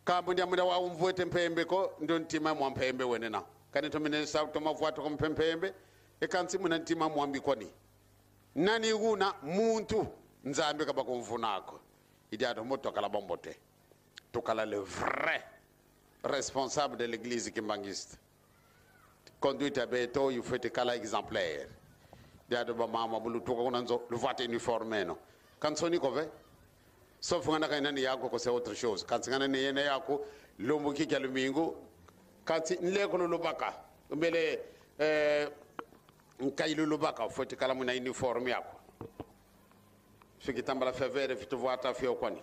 kambu ndi amunda wa umvote mpembe ko ndonti mamu mpembe wenena kadi to minen sa to ma voata ko mpembe e kansi muna ntima mwambi koni nani guna muntu nzambe kaba ko mvunako idiato moto kala bombote to kala le vrai responsable de l'église kimbangiste conduite à beto il faut te kala exemplaire diado ba mama bulu to ko nanzo le vote uniforme no kan soni ko ve sauf ngana kay nani yako ko c'est autre chose kan ngana ne yene yako lombo ki kala mingo kan si nle ko lo baka mbele nkay lo baka faut te kala muna uniforme yako fiki tambala favere fitu voata fio kwani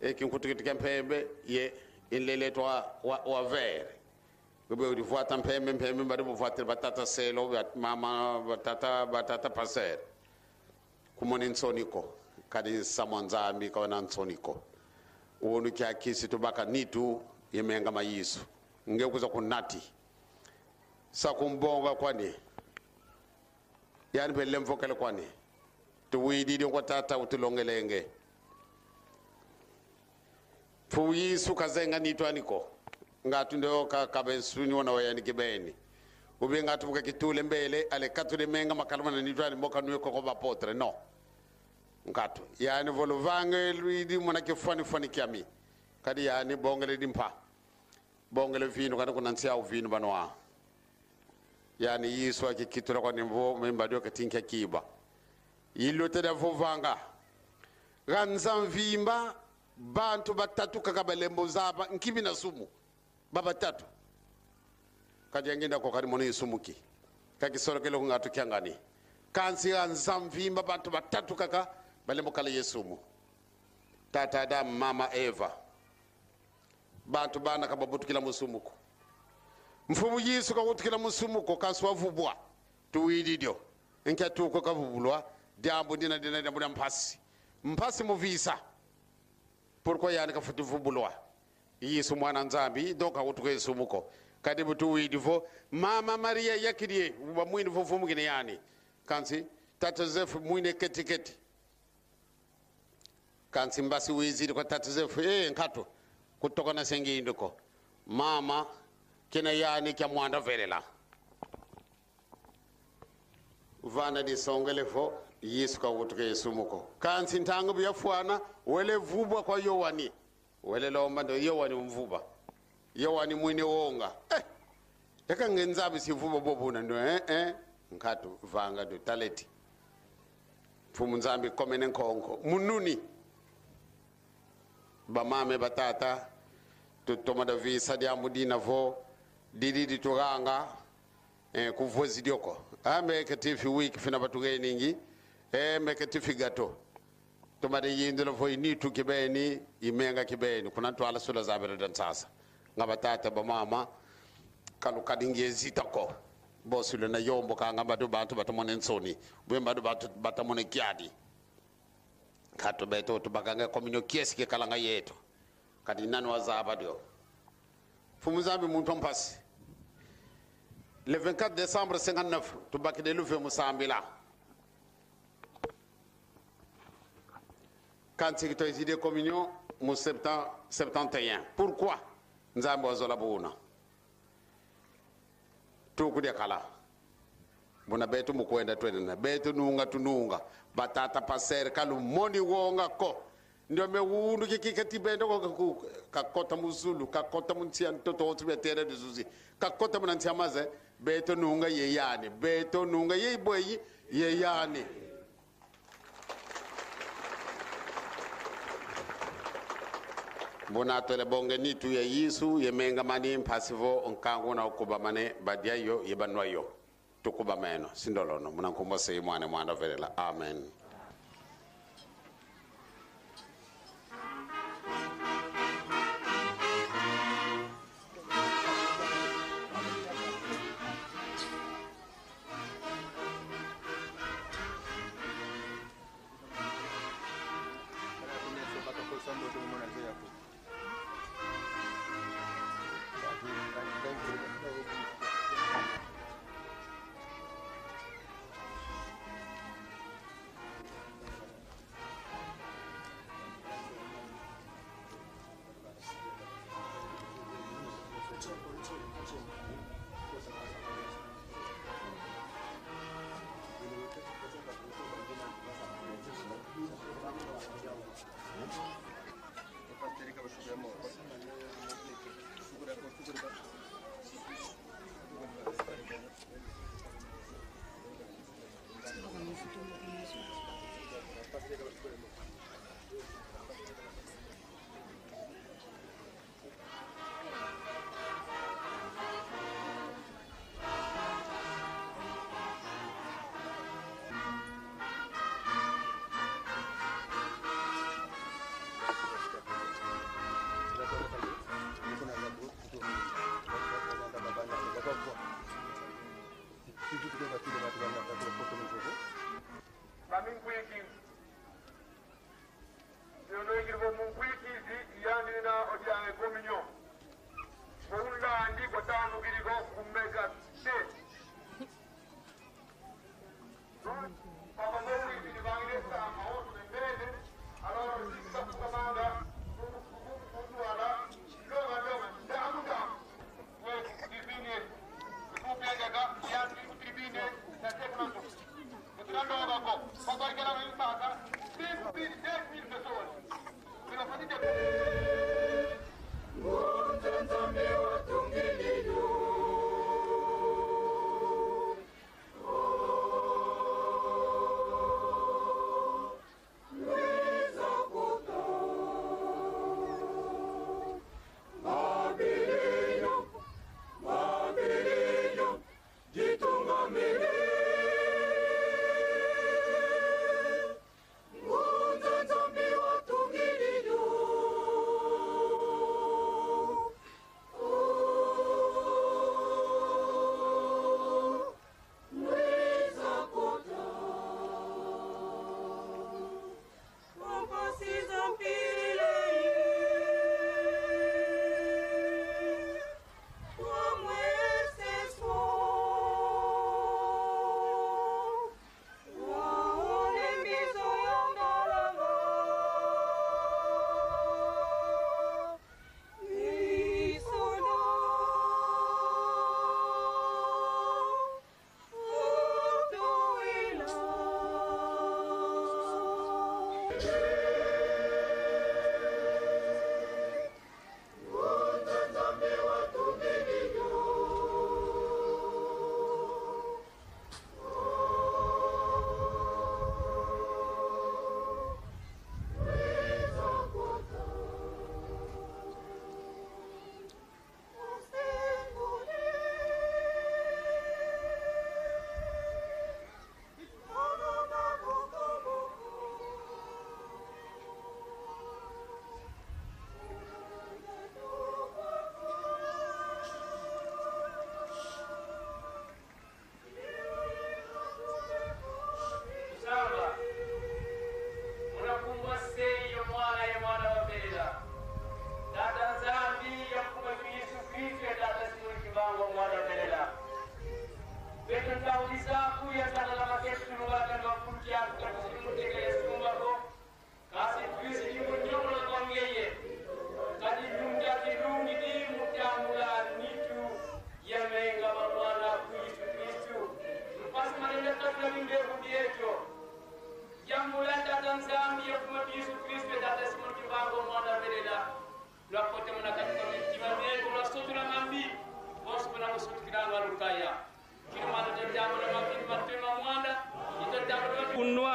e kin kutu kempembe ye in lele to wa vere gobe di voata mpembe mbade bo voata batata selo mama batata passer kumoni nsoniko kadi samonzambi ko nan soniko wonu kya kisi to baka nitu yemenga mayisu ngekuza kunati sakumbonga kwani yani belle mvokale kwani to widi di ko tata utulongelenge fu yisu kazenga nitu aniko ngatu ndo kabe suni wona wayani kibeni ubi ngatu buka kitule mbele ale katu de menga makalmana nitu ani moka nuko ko bapotre no ngatu yani volo vange luidi mona ke fani kiami kadi yani bongele dimpa bongele vino kana kunansia au vino banwa yani yisu akikitura kwa nimbo memba dio katinka kiba yilote da vovanga ganza vimba bantu batatu kakabalembo zaba nkibi na sumu baba tatu kadi ngenda ko kadi moni sumuki kaki soro kelo ngatu kyangani kansi ganza vimba bantu batatu kaka balembo kala yesumu tata Adam mama Eva bantu bana kababutu kila musumuko mfumu Yesu ka wutukila musumuko kansi wavubwa tuwididio enka tuko kavubulwa diambo dina diambo mpasi mu visa pourquoi yani ka futi vubulwa Yesu mwana nzambi donc awutuko Yesu muko kadi butu widifo mama Maria yakiriye uba mwini fofu mugine yani kansi tata Joseph mwine keti kansi mbasi wizidi kwa tata Joseph nkato kutoka na sengi indoko mama kina yani kya mwanda velela vana di songele fo Yesu ka wutuko Yesu muko kansi ntango byafuana wele vubwa kwa Yohani wele lomba ndo Yohani mvuba Yohani mwine wonga eka ngenzabi sivuba bobuna ndo nkato vanga do taleti fumu nzambi komene nkonko mununi bamame batata tutoma da visa dia mudina vo didi turanga kuvozi dioko ambe katifi week fina batuge ningi mekatifi gato tomade yindelo vo ni tu kibeni imenga kibeni kuna to ala sula zabere dan sasa ngabatata bamama kalu kadinge zitako bosulo na yombo ka ngamba bantu batamone nsoni bwemba batamone kiadi kato beto to baganga kominyo kiesi ke kalanga yeto kadi nanu wazaba dio fumuzambi muntu mpasi le 24 décembre 59 to bakide lufe musambila kanti to izide communion mu 71. Pourquoi nzambe wazola buna tukudia kala buna betu mukwenda twena betu nunga tununga batata paser kalu moni wonga ko ndio mewundu kikikati bendo ko kakota muzulu kakota muntian toto otu betere de zuzi kakota munantiamaze betu nunga yeyani betu nunga yeyboyi yeyani. Bona tole bonge ni tu ya Yesu yemenga mani mpasivo onkango na okuba mane badia yo yebanwa yo tukuba meno sindolono munankombo sei mwana mwanda verela amen.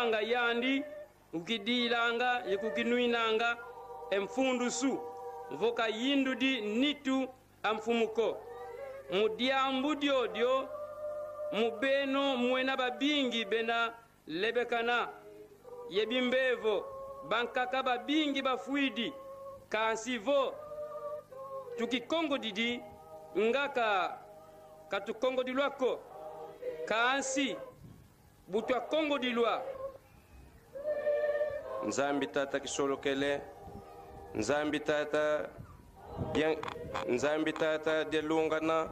kukanga yandi ukidilanga yekukinuinanga emfundusu voka yindudi nitu amfumuko mudiambu diodio mubeno mwena babingi bena lebekana yebimbevo bankaka babingi bafuidi kansivo tukikongo didi ngaka katukongo dilwako kansi butwa kongo dilwa nzambi tata kisolokele nzambi tata delungana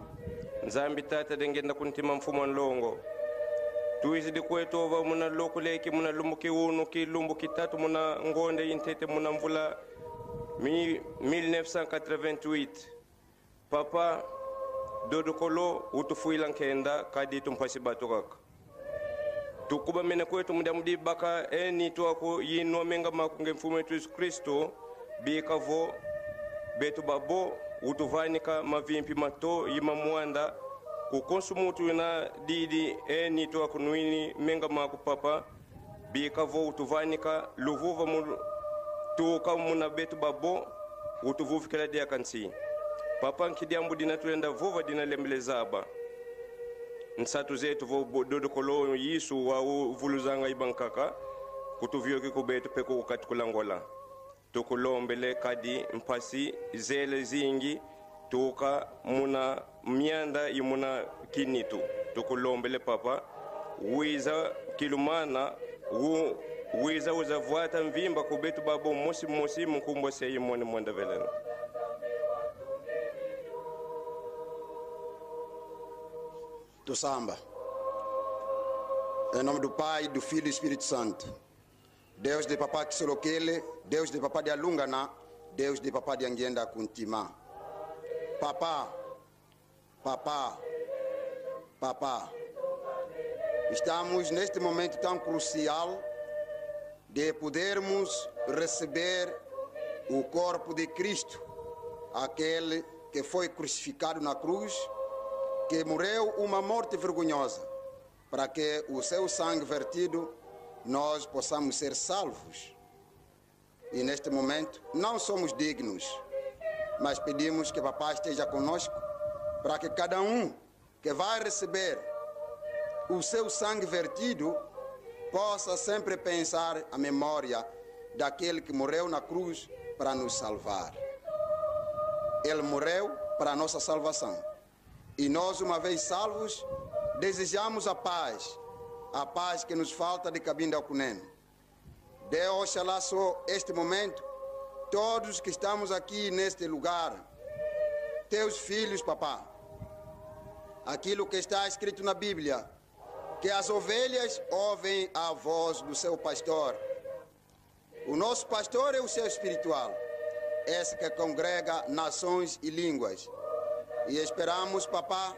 nzambi tata dengenda kuntima mfumo nlongo tuizidi kwetova muna lokuleki muna lumbuki unu kilumbu kitatu muna ngonde intete muna mvula 1988 papa dodokolo utufuila nkenda kadi tumpasi batokaka tukuba mene kwetu mudamudi baka eni tuwako yinwa menga makunge mfumo wetu Yesu Kristo bikavo betu babo utuvanika mavimpi mato yima muanda kukonsumutu na didi eni tuwako nuini menga maku papa bikavo utuvanika luvuva mu tuka muna betu babo utuvuvikela dia kansi papa nkidiambu dina tuenda vuva dina lembelezaba nsatu zetu vo dodo kolo yisu wa vuluzanga ibankaka kutuvyoki kubetu peko ukati kulangola tukulombele kadi mpasi zele zingi tuka muna mianda imuna kinitu tukulombele papa wiza kilumana wiza uzavuata mvimba kubetu babo mosi mkumbwa seyi mwone mwanda velena do samba. Em nome do Pai, do Filho e do Espírito Santo. Deus de Papá Kisolokele, Deus de Papá de Alungana, Deus de Papá de Anguenda Kuntima. Papá, papá, papá. Estamos neste momento tão crucial de podermos receber o corpo de Cristo, aquele que foi crucificado na cruz, que morreu uma morte vergonhosa, para que o seu sangue vertido nós possamos ser salvos. E neste momento não somos dignos, mas pedimos que Papai esteja conosco, para que cada um que vai receber o seu sangue vertido possa sempre pensar a memória daquele que morreu na cruz para nos salvar. Ele morreu para a nossa salvação. E nós, uma vez salvos, desejamos a paz que nos falta de Cabinda ao Cunene. Dê, oxalá, só este momento, todos que estamos aqui neste lugar, teus filhos, papá, aquilo que está escrito na Bíblia, que as ovelhas ouvem a voz do seu pastor. O nosso pastor é o seu espiritual, esse que congrega nações e línguas. E esperamos, papá,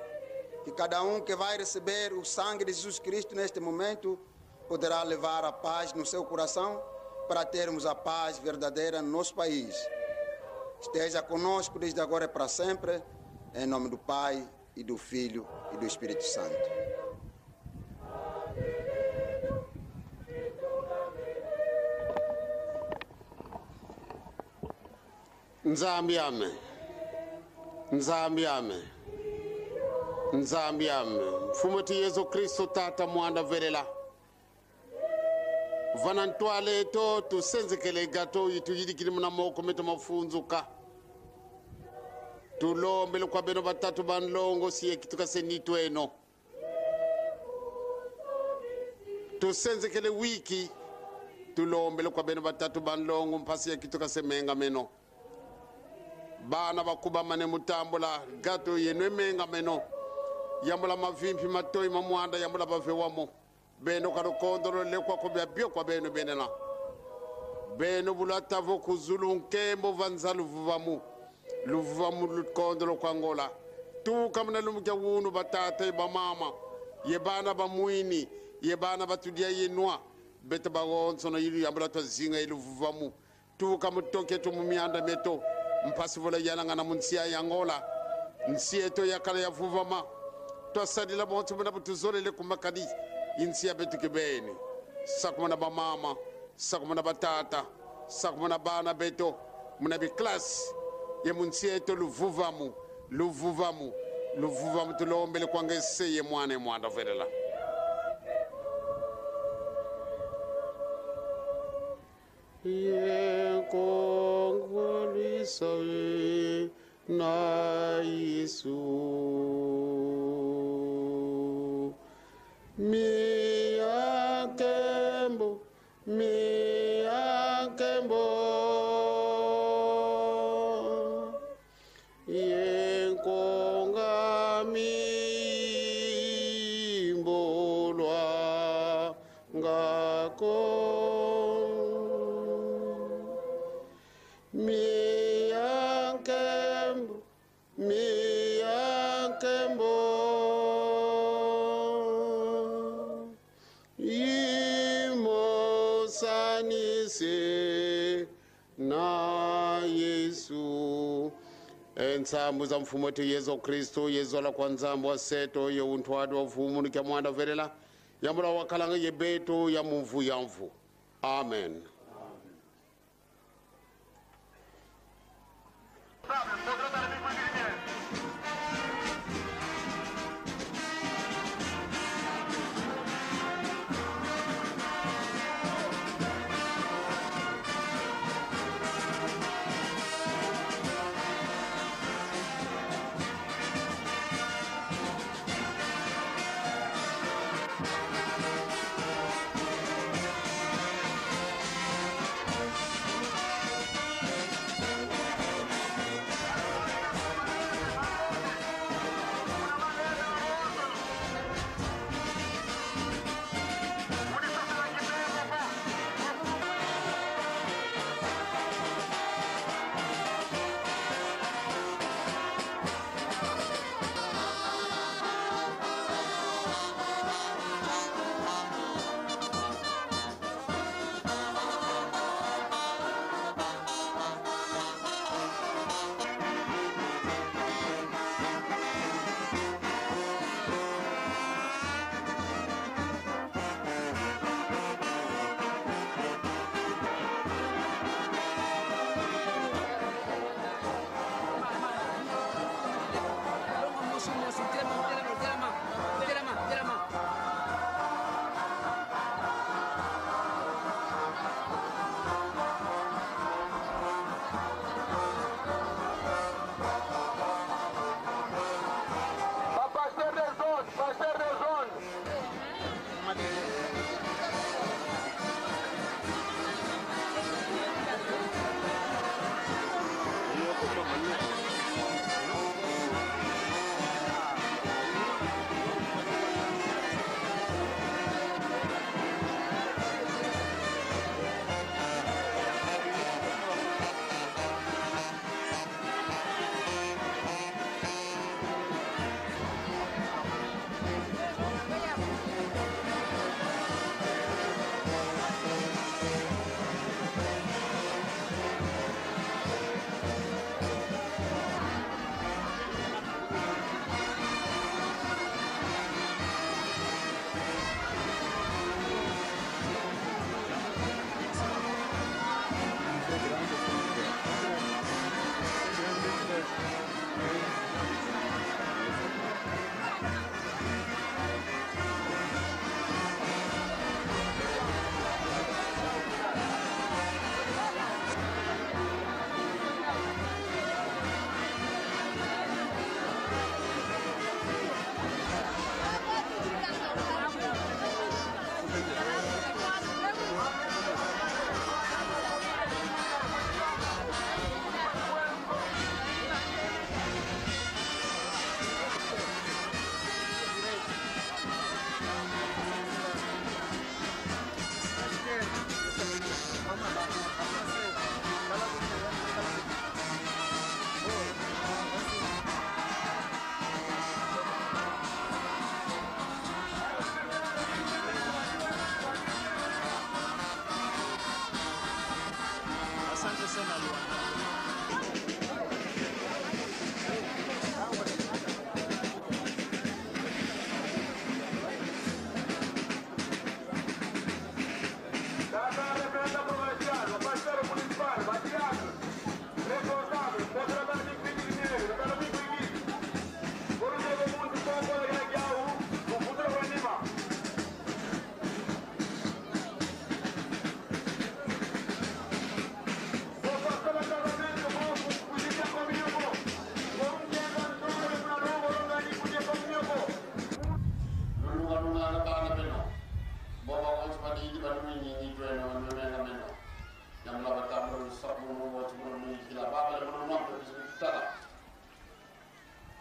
que cada um que vai receber o sangue de Jesus Cristo neste momento poderá levar a paz no seu coração para termos a paz verdadeira no nosso país. Esteja conosco desde agora e para sempre, em nome do Pai, e do Filho e do Espírito Santo. Nzambi yame, nzambi yame, nzambi yame. Mfumati Yesu Kristo tata mwanda velela. Vanantwale to tusenzekele gato ituyidikiri muna moko meto mafunzuka. Tulombele kwa beno batatu banlongo siye kituka senitu eno. Tusenzekele wiki tulombele kwa beno batatu banlongo mpasi ya kituka semenga meno. Bana bakuba mane mutambula gato yenwe menga meno. Yambula mavimpi matoi mamwanda yambula bavewamo. Beno karukondoro lekwa kubya bio kwa beno benena. Beno bulata voku zulu nkembo vanzalu vuvamu. Luvamu lukondoro kwa ngola. Tu kamna lumkia wunu batate ba mama. Yebana ba muini. Yebana batudia yenwa. Beta ba gonsono yilu yambula to zinga ilu vuvamu. Tu kamutoke tu mumianda meto. Mpasi vola yananga na munsia yangola. Nsie to yakala ya vuvama. To sadila bontu muna butuzole le kumakadi. Insia betu kebeni. sakumana ba mama, sakumana ba tata, sakumana bana beto, muna bi class, ye munsieto luvuvamu, tulombele kwangese ye mwane mwanda verela. Ye kongolisa na Yesu mi akembo ye konga mi mbolwa ngako na Yesu ensambu za mfumo wetu Yesu Kristo Yesu la kwanza mbwa seto ye untwadu wa mfumo ni kia mwanda verela yambula wakalanga ye beto ya mvu ya mvu. Amen.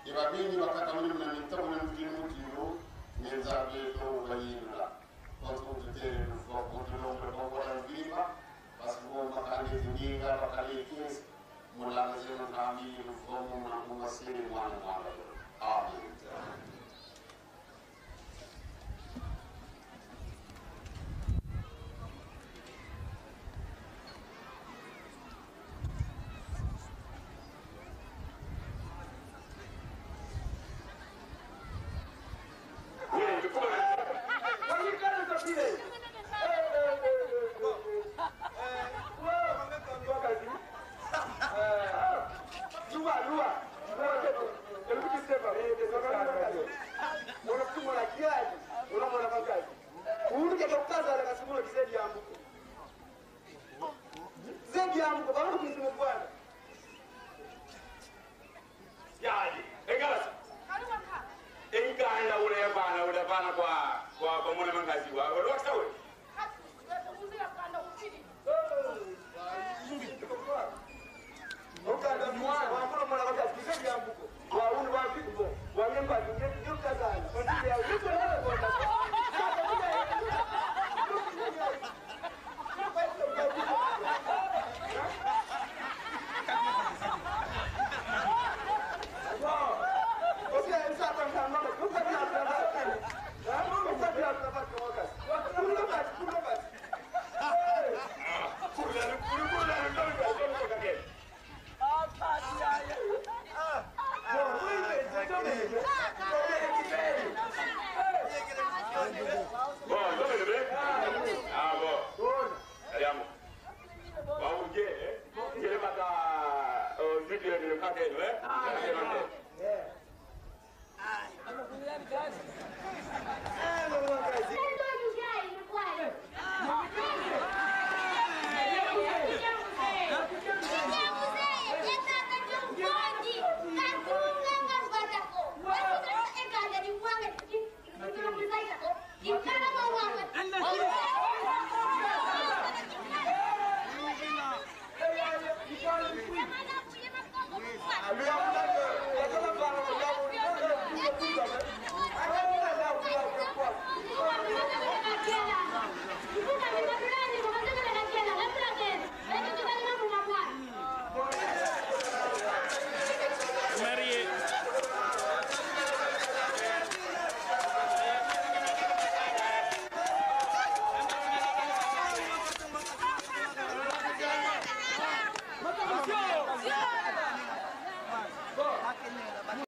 Ibabini bakata mimi na nitabu na mjini mtiro nyenza beto bayinda wato tutere kwa kutulo kwa viva basi kwa makali zinginga bakali kesi mulanga zenu kami mfomo na kumasiri mwana mwana amen.